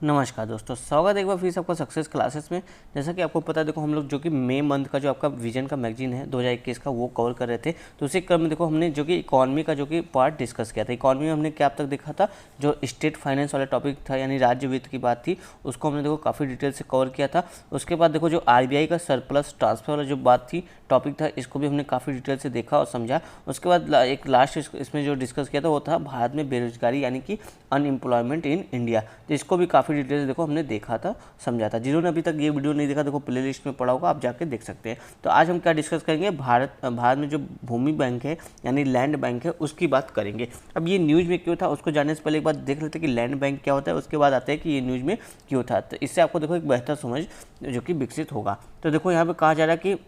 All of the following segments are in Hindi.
नमस्कार दोस्तों, स्वागत है एक बार फिर से आपका सक्सेस क्लासेस में। जैसा कि आपको पता है, देखो हम लोग जो कि मई मंथ का जो आपका विजन का मैगजीन है 2021 का वो कवर कर रहे थे। तो उसी क्रम में देखो हमने जो कि इकॉनमी का जो कि पार्ट डिस्कस किया था। इकॉनमी में हमने क्या अब तक देखा था, जो स्टेट फाइनेंस वाला टॉपिक था यानी राज्य वित्त की बात थी, उसको हमने देखो काफ़ी डिटेल से कवर किया था। उसके बाद देखो जो RBI का सरप्लस ट्रांसफर वाला जो बात थी, टॉपिक था, इसको भी हमने काफ़ी डिटेल से देखा और समझा। उसके बाद एक लास्ट इसमें जो डिस्कस किया था वो था भारत में बेरोजगारी यानी कि अनएम्प्लॉयमेंट इन इंडिया। तो इसको भी काफ़ी डिटेल से देखो हमने देखा था, समझा था। जिन्होंने अभी तक ये वीडियो नहीं देखा, देखो प्लेलिस्ट में पड़ा होगा, आप जाके देख सकते हैं। तो आज हम क्या डिस्कस करेंगे, भारत में जो भूमि बैंक है यानी लैंड बैंक है उसकी बात करेंगे। अब ये न्यूज़ में क्यों था उसको जानने से पहले एक बात देख लेते हैं कि लैंड बैंक क्या होता है, उसके बाद आते हैं कि ये न्यूज़ में क्यों था। तो इससे आपको देखो एक बेहतर समझ जो कि विकसित होगा। तो देखो यहाँ पे कहा जा रहा है कि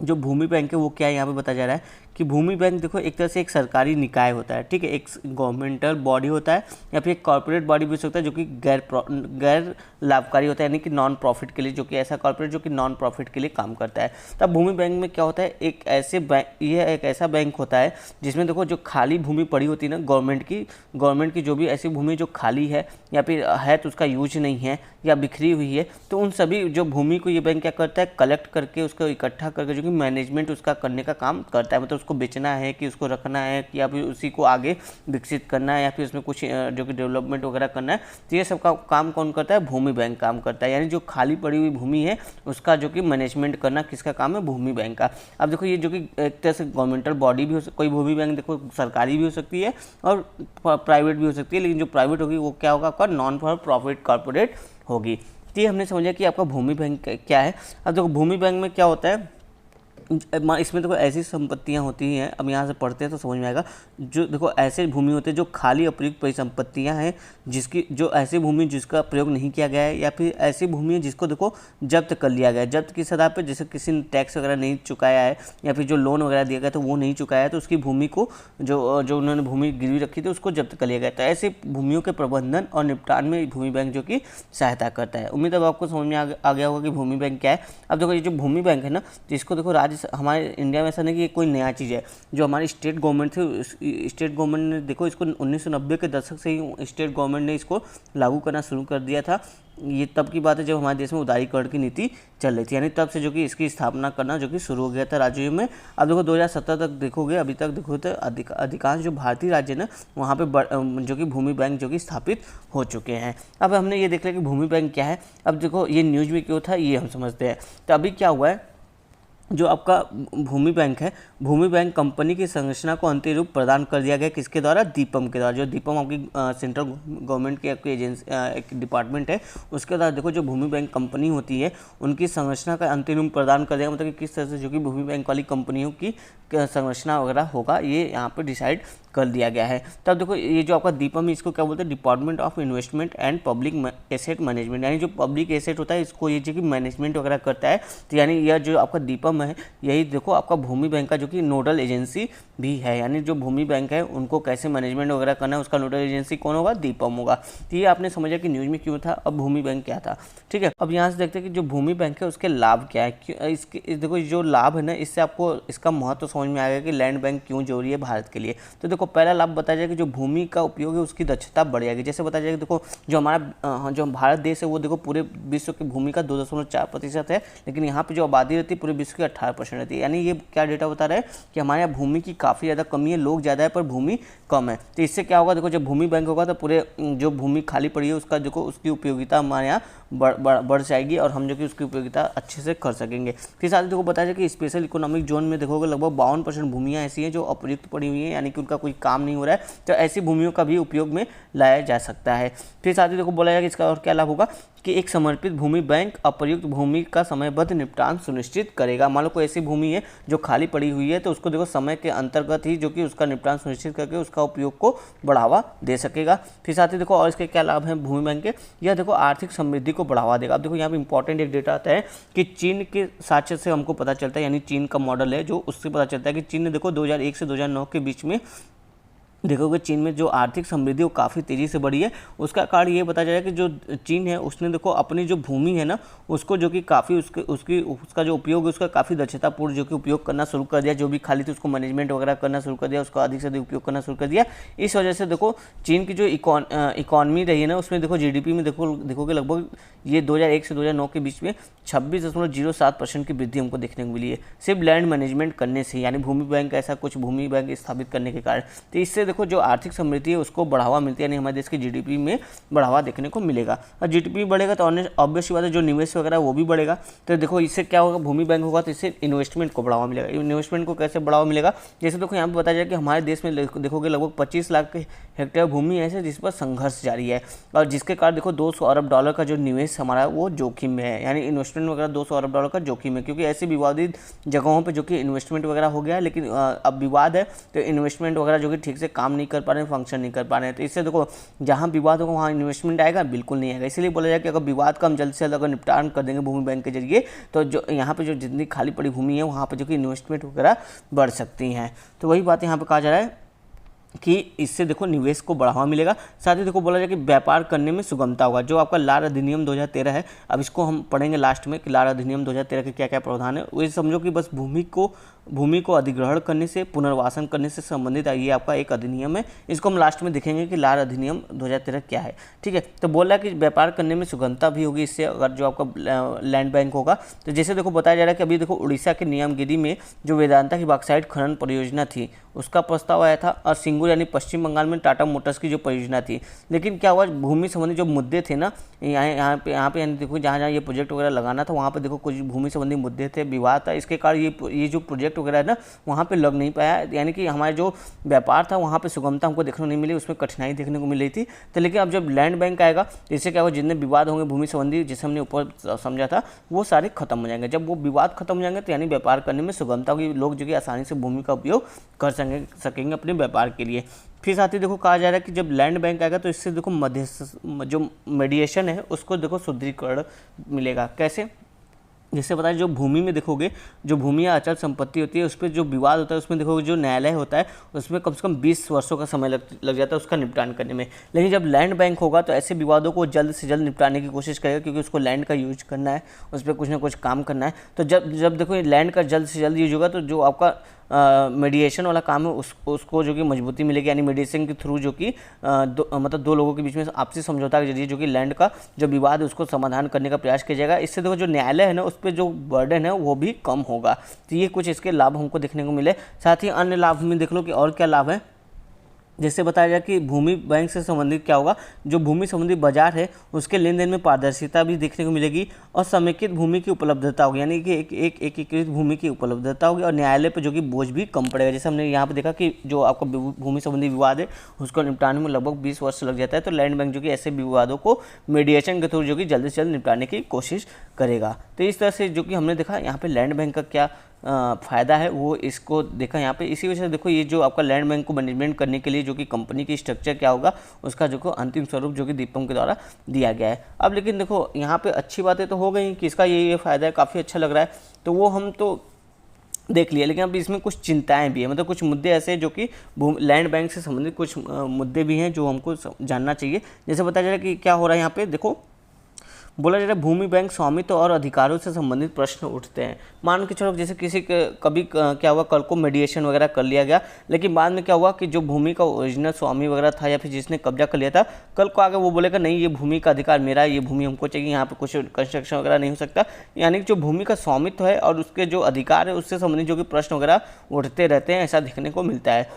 जो भूमि बैंक है वो क्या है, यहाँ पे बताया जा रहा है कि भूमि बैंक देखो एक तरह से एक सरकारी निकाय होता है, ठीक है, एक गवर्नमेंटल बॉडी होता है या फिर एक कॉर्पोरेट बॉडी भी हो सकता है जो कि गैर लाभकारी होता है यानी कि नॉन प्रॉफिट के लिए, जो कि ऐसा कॉर्पोरेट जो कि नॉन प्रॉफिट के लिए काम करता है। तब भूमि बैंक में क्या होता है, एक ऐसे बैंक, यह एक ऐसा बैंक होता है जिसमें देखो जो खाली भूमि पड़ी होती है ना गवर्नमेंट की जो भी ऐसी भूमि जो खाली है या फिर है तो उसका यूज नहीं है या बिखरी हुई है, तो उन सभी जो भूमि को ये बैंक क्या करता है, कलेक्ट करके उसको इकट्ठा करके जो कि मैनेजमेंट उसका करने का काम करता है। मतलब उसको बेचना है कि उसको रखना है कि या फिर उसी को आगे विकसित करना है या फिर उसमें कुछ जो कि डेवलपमेंट वगैरह करना है। तो ये सब का काम कौन करता है, भूमि बैंक काम करता है। यानी जो खाली पड़ी हुई भूमि है उसका जो कि मैनेजमेंट करना किसका काम है, भूमि बैंक का। अब देखो ये जो कि एक तरह से गवर्नमेंटल बॉडी भी हो कोई भूमि बैंक देखो सरकारी भी हो सकती है और प्राइवेट भी हो सकती है, लेकिन जो प्राइवेट होगी वो क्या होगा, आपका नॉन फॉर प्रॉफिट कॉर्पोरेट होगी। तो ये हमने समझा कि आपका भूमि बैंक क्या है। अब देखो भूमि बैंक में क्या होता है, इसमें देखो ऐसी संपत्तियां होती हैं, अब यहाँ से पढ़ते हैं तो समझ में आएगा। जो देखो ऐसे भूमि होते हैं जो खाली अप्रयुक्त परिसंपत्तियां हैं, जिसकी जो ऐसी भूमि जिसका प्रयोग नहीं किया गया है, या फिर ऐसी भूमि है जिसको देखो जब्त कर लिया गया है। जब्त किस आधार पर, जैसे किसी ने टैक्स वगैरह नहीं चुकाया है या फिर जो लोन वगैरह दिया गया तो वो नहीं चुकाया है, तो उसकी भूमि को जो उन्होंने भूमि गिरवी रखी थी उसको जब्त कर लिया गया। तो ऐसे भूमियों के प्रबंधन और निपटान में भूमि बैंक जो कि सहायता करता है। उम्मीद है आपको समझ में आ गया होगा कि भूमि बैंक क्या है। अब देखो ये जो भूमि बैंक है ना, तो इसको देखो हमारे इंडिया में ऐसा नहीं कि ये कोई नया चीज़ है। जो हमारी स्टेट गवर्नमेंट थी, स्टेट गवर्नमेंट ने देखो इसको 1990 के दशक से ही स्टेट गवर्नमेंट ने इसको लागू करना शुरू कर दिया था। ये तब की बात है जब हमारे देश में उदारीकरण की नीति चल रही थी, यानी तब से जो कि इसकी स्थापना करना जो कि शुरू हो गया था राज्यों में। अब देखो 2017 तक देखोगे, अभी तक देखो तो अधिकांश जो भारतीय राज्य ना वहाँ पे जो कि भूमि बैंक जो कि स्थापित हो चुके हैं। अब हमने ये देख लिया कि भूमि बैंक क्या है। अब देखो ये न्यूज़ में क्यों था ये हम समझते हैं। तो अभी क्या हुआ है, जो आपका भूमि बैंक है, भूमि बैंक कंपनी की संरचना को अंतिम रूप प्रदान कर दिया गया किसके द्वारा, दीपम के द्वारा। जो दीपम आपकी सेंट्रल गवर्नमेंट की आपकी एजेंसी एक डिपार्टमेंट है, उसके द्वारा देखो जो भूमि बैंक कंपनी होती है उनकी संरचना का अंतिम रूप प्रदान कर दिया। मतलब कि किस तरह से जो कि भूमि बैंक वाली कंपनियों की संरचना वगैरह होगा ये यहाँ पर डिसाइड कर दिया गया है। तब देखो ये जो आपका दीपम है इसको क्या बोलते हैं, department of investment and public asset management, यानी जो पब्लिक एसेट होता है इसको ये जो कि मैनेजमेंट वगैरह करता है। तो यानी यह जो आपका दीपम है यही देखो आपका भूमि बैंक का जो कि नोडल एजेंसी भी है। यानी जो भूमि बैंक है उनको कैसे मैनेजमेंट वगैरह करना है उसका नोडल एजेंसी कौन होगा, दीपम होगा। तो ये आपने समझा कि न्यूज़ में क्यों था, अब भूमि बैंक क्या था, ठीक है। अब यहाँ से देखते हैं कि जो भूमि बैंक है उसके लाभ क्या है। इसके देखो जो लाभ है ना, इससे आपको इसका महत्व समझ में आएगा कि लैंड बैंक क्यों जरूरी है भारत के लिए। तो देखो पहला लाभ बताया जाए कि जो भूमि का उपयोग है उसकी दक्षता बढ़ जाएगी। जैसे बताया जाए देखो जो हमारा जो भारत देश है वो देखो पूरे विश्व की भूमि का 2.4% है, लेकिन यहाँ पे जो आबादी रहती है पूरे विश्व की 18% रहती है। यानी ये क्या डेटा बता रहा है कि हमारे यहाँ भूमि की काफ़ी ज़्यादा कमी है, लोग ज़्यादा है पर भूमि कम है। तो इससे क्या होगा, देखो जब भूमि बैंक होगा तो पूरे जो भूमि खाली पड़ी है उसका देखो उसकी उपयोगिता हमारे यहाँ बढ़ जाएगी और हम जो कि उसकी उपयोगिता अच्छे से कर सकेंगे। फिर साथ ही देखो बताया जाए कि स्पेशल इकोनॉमिक जोन में देखोगे लगभग 52% भूमियाँ ऐसी हैं जो अप्रयुक्त पड़ी हुई हैं, यानी कि उनका कोई काम नहीं हो रहा है, तो ऐसी भूमियों का भी उपयोग में लाया जा सकता है। फिर साथ ही देखो बोला जाए कि इसका और क्या लाभ होगा कि एक समर्पित भूमि बैंक अप्रयुक्त भूमि का समयबद्ध निपटान सुनिश्चित करेगा। मान लो कोई ऐसी भूमि है जो खाली पड़ी हुई है तो उसको देखो समय के अंतर्गत ही जो कि उसका निपटान सुनिश्चित करके उसका उपयोग को बढ़ावा दे सकेगा। फिर साथ ही देखो और इसके क्या लाभ हैं भूमि बैंक के, यह देखो आर्थिक समृद्धि को बढ़ावा देगा। अब देखो यहाँ पे इंपॉर्टेंट एक डेटा आता है कि चीन के साक्ष्य से हमको पता चलता है, यानी चीन का मॉडल है जो उससे पता चलता है कि चीन ने देखो 2001 से 2009 के बीच में देखोगे चीन में जो आर्थिक समृद्धि वो काफ़ी तेज़ी से बढ़ी है। उसका कारण ये बताया जा रहा है कि जो चीन है उसने देखो अपनी जो भूमि है ना उसको जो कि काफ़ी उसका जो उपयोग है उसका काफ़ी दक्षतापूर्ण जो कि उपयोग करना शुरू कर दिया। जो भी खाली थी उसको मैनेजमेंट वगैरह करना शुरू कर दिया, उसका अधिक से अधिक उपयोग करना शुरू कर दिया। इस वजह से देखो चीन की जो इकॉनमी रही है ना उसमें देखो जीडीपी में देखोगे लगभग ये 2001 से 2009 के बीच में 26.07% की वृद्धि हमको देखने को मिली है, सिर्फ लैंड मैनेजमेंट करने से, यानी भूमि बैंक ऐसा कुछ भूमि बैंक स्थापित करने के कारण। तो इससे देखो जो आर्थिक समृद्धि है उसको बढ़ावा मिलती है, यानी हमारे देश की जीडीपी में बढ़ावा देखने को मिलेगा। और जीडीपी बढ़ेगा तो ऑब्वियस बात है जो निवेश वगैरह वो भी बढ़ेगा। तो देखो इससे क्या होगा, भूमि बैंक होगा तो इससे इन्वेस्टमेंट को बढ़ावा मिलेगा। इन्वेस्टमेंट को कैसे बढ़ावा मिलेगा, जैसे देखो यहाँ पर बताया जाए कि हमारे देश में देखोगे लगभग 25 लाख हेक्टेयर भूमि ऐसे जिस पर संघर्ष जारी है, और जिसके कारण देखो 200 अरब डॉलर का जो निवेश हमारा वो जोखिम में है, यानी इन्वेस्टमेंट वगैरह 200 अरब डॉलर का जोखिम है, क्योंकि ऐसी विवादित जगहों पे जो कि इन्वेस्टमेंट वगैरह हो गया है, लेकिन अब विवाद है तो इन्वेस्टमेंट वगैरह जो कि ठीक से काम नहीं कर पा रहे हैं, फंक्शन नहीं कर पा रहे हैं। तो इससे देखो जहाँ विवाद होगा वहाँ इन्वेस्टमेंट आएगा, बिल्कुल नहीं आएगा। इसलिए बोला जाए कि अगर विवाद का हम जल्द से जल्द अगर निपटान कर देंगे भूमि बैंक के जरिए तो जो यहाँ पे जो जितनी खाली पड़ी भूमि है वहाँ पे जो कि इन्वेस्टमेंट वगैरह बढ़ सकती हैं। तो वही बात यहाँ पे कहा जा रहा है कि इससे देखो निवेश को बढ़ावा मिलेगा। साथ ही देखो बोला जाए कि व्यापार करने में सुगमता होगा। जो आपका लार अधिनियम 2013 है, अब इसको हम पढ़ेंगे लास्ट में कि लार अधिनियम 2013 के क्या क्या प्रावधान है। वो समझो कि बस भूमि को अधिग्रहण करने से, पुनर्वासन करने से संबंधित ये आपका एक अधिनियम है। इसको हम लास्ट में देखेंगे कि लार अधिनियम 2013 क्या है, ठीक है। तो बोल रहा है कि व्यापार करने में सुगमता भी होगी इससे, अगर जो आपका लैंड बैंक होगा। तो जैसे देखो बताया जा रहा है कि अभी देखो उड़ीसा के नियमगिरी में जो वेदांता की बॉक्साइट खनन परियोजना थी उसका प्रस्ताव आया था, और सिंगूर यानी पश्चिम बंगाल में टाटा मोटर्स की जो परियोजना थी। लेकिन क्या हुआ, भूमि संबंधी जो मुद्दे थे ना यहाँ पे यानी देखो जहाँ ये प्रोजेक्ट वगैरह लगाना था वहाँ पे देखो कुछ भूमि संबंधी मुद्दे थे, विवाद था। इसके कारण ये जो प्रोजेक्ट वगैरह है ना वहाँ पे लग नहीं पाया, यानी कि हमारे जो व्यापार था वहाँ पे सुगमता हमको देखने को नहीं मिली, उसमें कठिनाई देखने को मिल रही थी। तो लेकिन अब जब लैंड बैंक आएगा तो इससे क्या होगा, जितने विवाद होंगे भूमि संबंधी जिसे हमने ऊपर समझा था वो सारे खत्म हो जाएंगे। जब वो विवाद खत्म हो जाएंगे तो यानी व्यापार करने में सुगमता होगी, लोग जो कि आसानी से भूमि का उपयोग कर सकेंगे अपने व्यापार के लिए। फिर साथ ही देखो कहा जा रहा है कि जब लैंड बैंक आएगा तो इससे देखो मध्यस्थ जो मीडिएशन है उसको देखो सुदृढ़ीकरण मिलेगा। कैसे, जैसे बताया जो भूमि में देखोगे जो भूमि या अचल संपत्ति होती है उस पर जो विवाद होता है उसमें देखोगे जो न्यायालय होता है उसमें कम से कम 20 वर्षों का समय लग जाता है उसका निपटान करने में। लेकिन जब लैंड बैंक होगा तो ऐसे विवादों को जल्द से जल्द निपटाने की कोशिश करेगा, क्योंकि उसको लैंड का यूज करना है, उस पर कुछ ना कुछ काम करना है। तो जब देखो लैंड का जल्द से जल्द यूज होगा तो जो आपका मीडिएशन वाला काम है उसको जो कि मजबूती मिलेगी, यानी मीडिएशन के थ्रू जो कि मतलब दो लोगों के बीच में आपसी समझौता के जरिए जो कि लैंड का जो विवाद है उसको समाधान करने का प्रयास किया जाएगा। इससे देखो जो न्यायालय है ना उस पर जो बर्डन है वो भी कम होगा। तो ये कुछ इसके लाभ हमको देखने को मिले। साथ ही अन्य लाभ में देख लो कि और क्या लाभ है। जैसे बताया जाए कि भूमि बैंक से संबंधित क्या होगा, जो भूमि संबंधी बाजार है उसके लेन देन में पारदर्शिता भी देखने को मिलेगी, और समेकित भूमि की उपलब्धता होगी, यानी कि एक एकीकृत भूमि की उपलब्धता होगी, और न्यायालय पर जो कि बोझ भी कम पड़ेगा। जैसे हमने यहाँ पे देखा कि जो आपका भूमि संबंधी विवाद है उसको निपटाने में लगभग 20 वर्ष लग जाता है, तो लैंड बैंक जो कि ऐसे विवादों को मीडिएशन के थ्रू जो कि जल्द से जल्द निपटाने की कोशिश करेगा। तो इस तरह से जो कि हमने देखा यहाँ पे लैंड बैंक का क्या फ़ायदा है वो इसको देखा यहाँ पे। इसी वजह से देखो ये जो आपका लैंड बैंक को मैनेजमेंट करने के लिए जो कि कंपनी की स्ट्रक्चर क्या होगा उसका जो अंतिम स्वरूप जो कि दीपम के द्वारा दिया गया है। अब लेकिन देखो यहाँ पे अच्छी बातें तो हो गई कि इसका ये फ़ायदा है, काफ़ी अच्छा लग रहा है, तो वो हम तो देख लिया। लेकिन अब इसमें कुछ चिंताएं भी है, मतलब कुछ मुद्दे ऐसे हैं जो कि लैंड बैंक से संबंधित कुछ मुद्दे भी हैं जो हमको जानना चाहिए। जैसे बताया जा रहा है कि क्या हो रहा है यहाँ पे, देखो बोला जा रहा है भूमि बैंक स्वामित्व और अधिकारों से संबंधित प्रश्न उठते हैं। मान के चलो जैसे किसी के कभी क्या हुआ, कल को मेडिएशन वगैरह कर लिया गया, लेकिन बाद में क्या हुआ कि जो भूमि का ओरिजिनल स्वामी वगैरह था या फिर जिसने कब्जा कर लिया था, कल को आगे वो बोलेगा नहीं ये भूमि का अधिकार मेरा है, ये भूमि हमको चाहिए, यहाँ पे कुछ कंस्ट्रक्शन वगैरह नहीं हो सकता। यानी कि जो भूमि का स्वामित्व है और उसके जो अधिकार है उससे संबंधित जो कि प्रश्न वगैरह उठते रहते हैं, ऐसा देखने को मिलता है।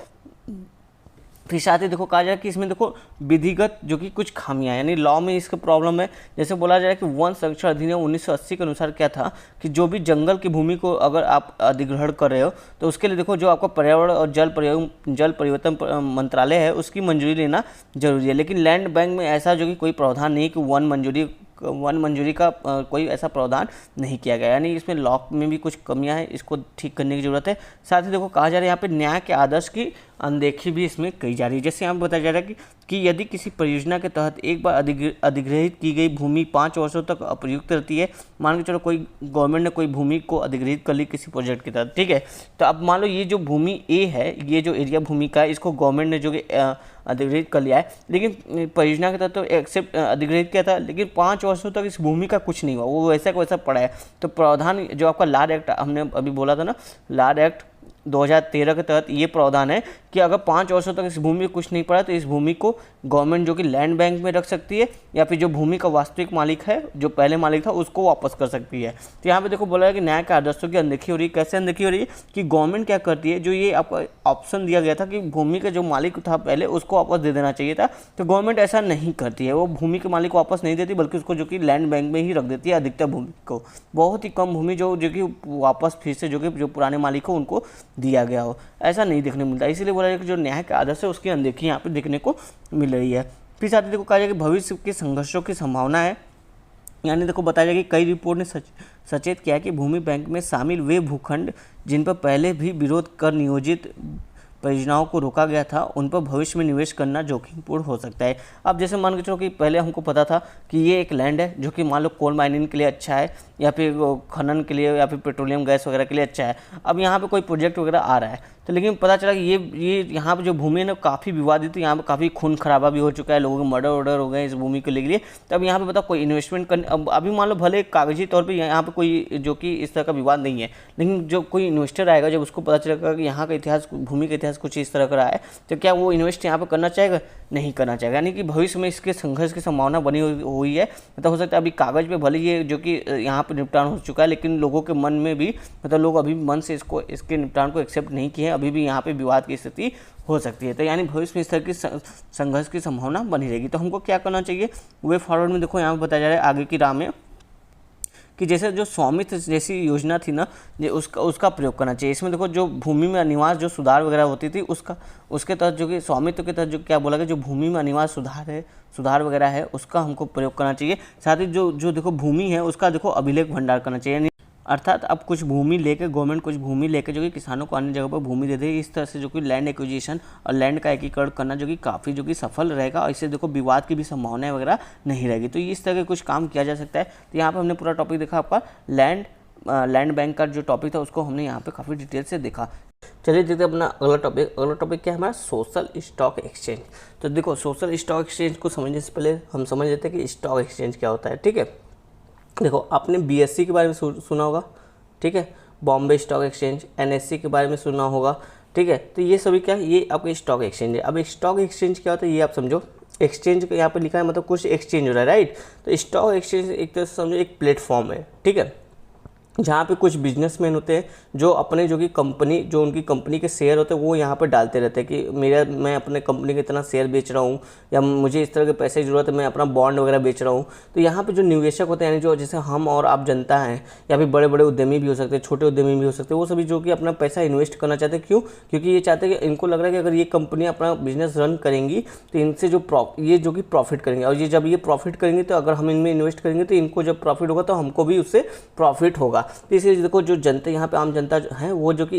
फिर साथ ही देखो कहा जाए कि इसमें देखो विधिगत जो कि कुछ खामियां, यानी लॉ में इसका प्रॉब्लम है। जैसे बोला जाए कि वन संरक्षण अधिनियम 1980 के अनुसार क्या था कि जो भी जंगल की भूमि को अगर आप अधिग्रहण कर रहे हो तो उसके लिए देखो जो आपका पर्यावरण और जल परिवर्तन मंत्रालय है उसकी मंजूरी लेना जरूरी है। लेकिन लैंड बैंक में ऐसा जो कि कोई प्रावधान नहीं कि वन मंजूरी का कोई ऐसा प्रावधान नहीं किया गया, यानी इसमें लॉ में भी कुछ कमियां हैं, इसको ठीक करने की जरूरत है। साथ ही देखो कहा जा रहा है यहाँ पे न्याय के आदर्श की अनदेखी भी इसमें की जा रही है। जैसे यहाँ बताया जा रहा है कि कि यदि किसी परियोजना के तहत एक बार अधिग्रहित की गई भूमि 5 वर्षों तक अप्रयुक्त रहती है, मान के चलो कोई गवर्नमेंट ने कोई भूमि को अधिग्रहित कर ली किसी प्रोजेक्ट के तहत, ठीक है, तो अब मान लो ये जो भूमि ए है, ये जो एरिया भूमि का है, इसको गवर्नमेंट ने जो कि अधिग्रहित कर लिया है, लेकिन परियोजना के तहत तो एक्सेप्ट अधिग्रहित किया था, लेकिन 5 वर्षों तक इस भूमि का कुछ नहीं हुआ, वो वैसा का वैसा पड़ा है। तो प्रावधान जो आपका लाड एक्ट हमने अभी बोला था ना, लाड एक्ट 2013 के तहत ये प्रावधान है कि अगर 5 वर्षों तक इस भूमि में कुछ नहीं पड़ा तो इस भूमि को गवर्नमेंट जो कि लैंड बैंक में रख सकती है, या फिर जो भूमि का वास्तविक मालिक है, जो पहले मालिक था, उसको वापस कर सकती है। तो यहाँ पे देखो बोला है कि न्याय के आदर्शों की अनदेखी हो रही है। कैसे अनदेखी हो रही है कि गवर्नमेंट क्या करती है, जो ये आपका ऑप्शन दिया गया था कि भूमि का जो मालिक था पहले उसको वापस दे देना चाहिए था, तो गवर्नमेंट ऐसा नहीं करती है, वो भूमि के मालिक को वापस नहीं देती, बल्कि उसको जो कि लैंड बैंक में ही रख देती है अधिकतर भूमि को। बहुत ही कम भूमि जो कि वापस फिर से जो कि जो पुराने मालिक हो उनको दिया गया हो, ऐसा नहीं देखने मिलता। इसीलिए बोला जाए कि जो न्याय के आदर्श है उसकी अनदेखी यहाँ पे देखने को मिल रही है। फिर साथ ही देखो कहा जाए कि भविष्य के संघर्षों की संभावना है, यानी देखो बताया जाए कि कई रिपोर्ट ने सचेत किया कि भूमि बैंक में शामिल वे भूखंड जिन पर पहले भी विरोध कर नियोजित परियोजनाओं को रोका गया था, उन पर भविष्य में निवेश करना जोखिमपूर्ण हो सकता है। अब जैसे मान के चलो कि पहले हमको पता था कि ये एक लैंड है जो कि मान लो कोल माइनिंग के लिए अच्छा है, या फिर खनन के लिए, या फिर पेट्रोलियम गैस वगैरह के लिए अच्छा है। अब यहाँ पे कोई प्रोजेक्ट वगैरह आ रहा है, तो लेकिन पता चला कि ये यहाँ पे जो भूमि है ना काफ़ी विवादित है, यहाँ पे काफ़ी खून खराबा भी हो चुका है, लोगों के मर्डर वर्डर हो गए इस भूमि को लेके लिए। तो अब यहाँ पे बताओ कोई इन्वेस्टमेंट करने, अब अभी मान लो भले कागजी तौर पे यहाँ पे कोई जो कि इस तरह का विवाद नहीं है, लेकिन जो कोई इन्वेस्टर आएगा, जब उसको पता चलेगा कि यहाँ का इतिहास, भूमि का इतिहास कुछ इस तरह का रहा है, तो क्या वो इन्वेस्ट यहाँ पर करना चाहेगा? नहीं करना चाहेगा। यानी कि भविष्य में इसके संघर्ष की संभावना बनी हुई है। मतलब हो सकता है अभी कागज़ पे भले ये जो कि यहाँ पे निपटान हो चुका है, लेकिन लोगों के मन में भी, मतलब लोग अभी मन से इसके निपटान को एक्सेप्ट नहीं किए हैं, अभी भी यहाँ पे विवाद की स्थिति हो सकती है। तो यानी भविष्य में इस तरह की संघर्ष की संभावना बनी रहेगी। तो हमको क्या करना चाहिए? वे फॉरवर्ड में देखो यहाँ पर बताया जा रहा है आगे की राह में कि जैसे जो स्वामित्व जैसी योजना थी ना, उसका प्रयोग करना चाहिए। इसमें देखो जो भूमि में अनिवार्य जो सुधार वगैरह होती थी उसके तहत जो कि स्वामित्व के तहत जो क्या बोला गया, जो भूमि में अनिवार्य सुधार वगैरह है उसका हमको प्रयोग करना चाहिए। साथ ही जो देखो भूमि है उसका देखो अभिलेख भंडार करना चाहिए, अर्थात अब कुछ भूमि लेकर गवर्नमेंट कुछ भूमि लेकर जो कि किसानों को अन्य जगह पर भूमि दे दे। इस तरह से जो कि लैंड एक्विजिशन और लैंड का एकीकरण करना जो कि काफ़ी जो कि सफल रहेगा, और इससे देखो विवाद की भी संभावनाएं वगैरह नहीं रहेगी। तो इस तरह के कुछ काम किया जा सकता है। तो यहाँ पर हमने पूरा टॉपिक देखा, आपका लैंड बैंक का जो टॉपिक था उसको हमने यहाँ पर काफ़ी डिटेल से देखा। चलिए देखते हैं अपना अगला टॉपिक क्या है हमारा, सोशल स्टॉक एक्सचेंज। तो देखो सोशल स्टॉक एक्सचेंज को समझने से पहले हम समझ लेते हैं कि स्टॉक एक्सचेंज क्या होता है। ठीक है, देखो आपने BSE के बारे में सुना होगा, ठीक है, बॉम्बे स्टॉक एक्सचेंज, NSE के बारे में सुना होगा, ठीक है। तो ये सभी क्या है, ये आपके स्टॉक एक्सचेंज है। अब स्टॉक एक्सचेंज क्या होता है ये आप समझो। एक्सचेंज यहाँ पे लिखा है मतलब कुछ एक्सचेंज हो रहा है, राइट। तो स्टॉक एक्सचेंज एक तरह से समझो एक प्लेटफॉर्म है, ठीक है, जहाँ पे कुछ बिजनेसमैन होते हैं जो अपने जो कि कंपनी, जो उनकी कंपनी के शेयर होते हैं वो यहाँ पे डालते रहते हैं कि मैं अपने कंपनी के इतना शेयर बेच रहा हूँ, या मुझे इस तरह के पैसे की ज़रूरत है, मैं अपना बॉन्ड वगैरह बेच रहा हूँ। तो यहाँ पे जो निवेशक होते हैं, यानी जो जैसे हम और आप जनता हैं, या फिर बड़े बड़े उद्यमी भी हो सकते हैं, छोटे उद्यमी भी हो सकते हैं, वो सभी जो कि अपना पैसा इन्वेस्ट करना चाहते हैं। क्यों? क्योंकि ये चाहते हैं कि इनको लग रहा है कि अगर ये कंपनी अपना बिजनेस रन करेंगी तो इनसे ये जो कि प्रॉफिट करेंगे, और ये जब ये प्रॉफिट करेंगे तो अगर हम इनमें इन्वेस्ट करेंगे तो इनको जब प्रॉफिट होगा तो हमको भी उससे प्रॉफिट होगा। तो इसलिए देखो जो जनता यहाँ पे आम जनता है वो जो कि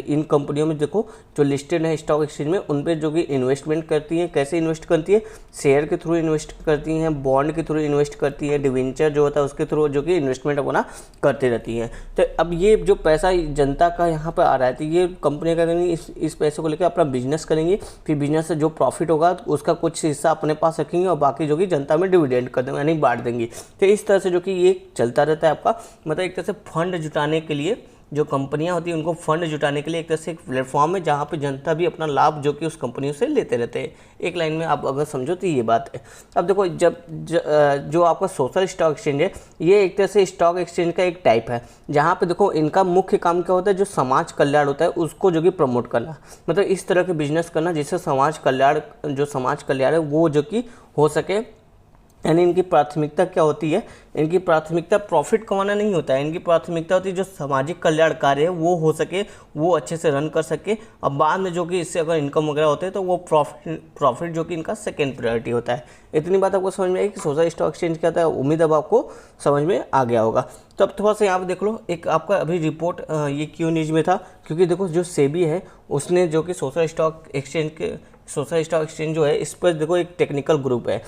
इन कंपनियों में देखो जो लिस्टेड है स्टॉक एक्सचेंज में, उन पे जो कि इन्वेस्टमेंट करती है। कैसे इन्वेस्ट करती है? शेयर के थ्रू इन्वेस्ट करती हैं, बॉन्ड के थ्रू इन्वेस्ट करती है, डिवेंचर जो होता है उसके थ्रू जो कि इन्वेस्टमेंट अपना करती रहती है। तो अब ये जो पैसा जनता का यहाँ पर आ रहा है, तो ये कंपनी क्या करेंगी, इस पैसे को लेकर अपना बिजनेस करेंगी, फिर बिजनेस से जो प्रॉफिट होगा उसका कुछ हिस्सा अपने पास रखेंगे और बाकी जो कि जनता में डिविडेंड कर देंगे, यानी बांट देंगी। तो इस तरह से जो कि ये चलता रहता है आपका, मतलब एक तरह से फंड जुटाने के लिए, जो कंपनियां होती हैं उनको फंड जुटाने के लिए एक तरह से एक प्लेटफॉर्म है जहां पे जनता भी अपना लाभ जो कि उस कंपनियों से लेते रहते हैं। एक लाइन में आप अगर समझो तो ये बात है। अब देखो जो आपका सोशल स्टॉक एक्सचेंज है, ये एक तरह से स्टॉक एक्सचेंज का एक टाइप है जहाँ पे देखो इनका मुख्य काम क्या होता है, जो समाज कल्याण होता है उसको जो कि प्रमोट करना, मतलब इस तरह के बिजनेस करना जिससे समाज कल्याण है वो जो कि हो सके। यानी इनकी प्राथमिकता क्या होती है, इनकी प्राथमिकता प्रॉफिट कमाना नहीं होता है, इनकी प्राथमिकता होती है जो सामाजिक कल्याण कार्य है वो हो सके, वो अच्छे से रन कर सके, और बाद में जो कि इससे अगर इनकम वगैरह होते हैं तो वो प्रॉफिट जो कि इनका सेकेंड प्रायोरिटी होता है। इतनी बात आपको समझ में आई कि सोशल स्टॉक एक्सचेंज क्या होता है, उम्मीद अब आपको समझ में आ गया होगा। तो अब थोड़ा सा यहाँ पर देख लो, एक आपका अभी रिपोर्ट ये क्यों न्यूज़ में था, क्योंकि देखो जो सेबी है उसने जो कि सोशल स्टॉक एक्सचेंज के सोशल स्टॉक एक्सचेंज जो है इस पर देखो एक टेक्निकल ग्रुप है,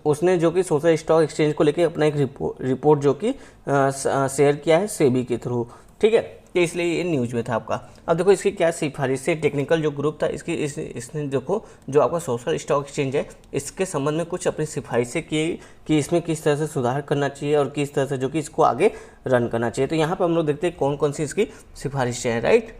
उसने जो कि सोशल स्टॉक एक्सचेंज को लेके अपना एक रिपोर्ट जो कि शेयर किया है सेबी के थ्रू, ठीक है। तो इसलिए ये न्यूज़ में था आपका। अब देखो इसकी क्या सिफारिश से टेक्निकल जो ग्रुप था इसने देखो जो आपका सोशल स्टॉक एक्सचेंज है इसके संबंध में कुछ अपनी सिफारिशें की कि इसमें किस तरह से सुधार करना चाहिए और किस तरह से जो कि इसको आगे रन करना चाहिए। तो यहाँ पर हम लोग देखते हैं कौन कौन सी इसकी सिफारिशें हैं, राइट।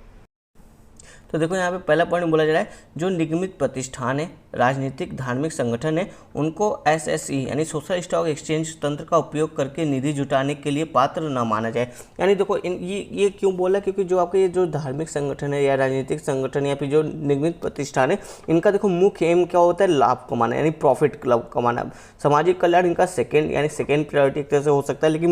तो देखो यहाँ पे पहला पॉइंट बोला जा रहा है जो निगमित प्रतिष्ठान है, राजनीतिक धार्मिक संगठन है, उनको एसएसई यानी सोशल स्टॉक एक्सचेंज तंत्र का उपयोग करके निधि जुटाने के लिए पात्र न माना जाए। यानी देखो ये क्यों बोला, क्योंकि जो आपके ये जो धार्मिक संगठन है या राजनीतिक संगठन या फिर जो निगमित प्रतिष्ठान है इनका देखो मुख्य एम क्या होता है, लाभ कमाना यानी प्रॉफिट कमाना। सामाजिक कल्याण इनका सेकेंड प्रायोरिटी एक तरह से हो सकता है, लेकिन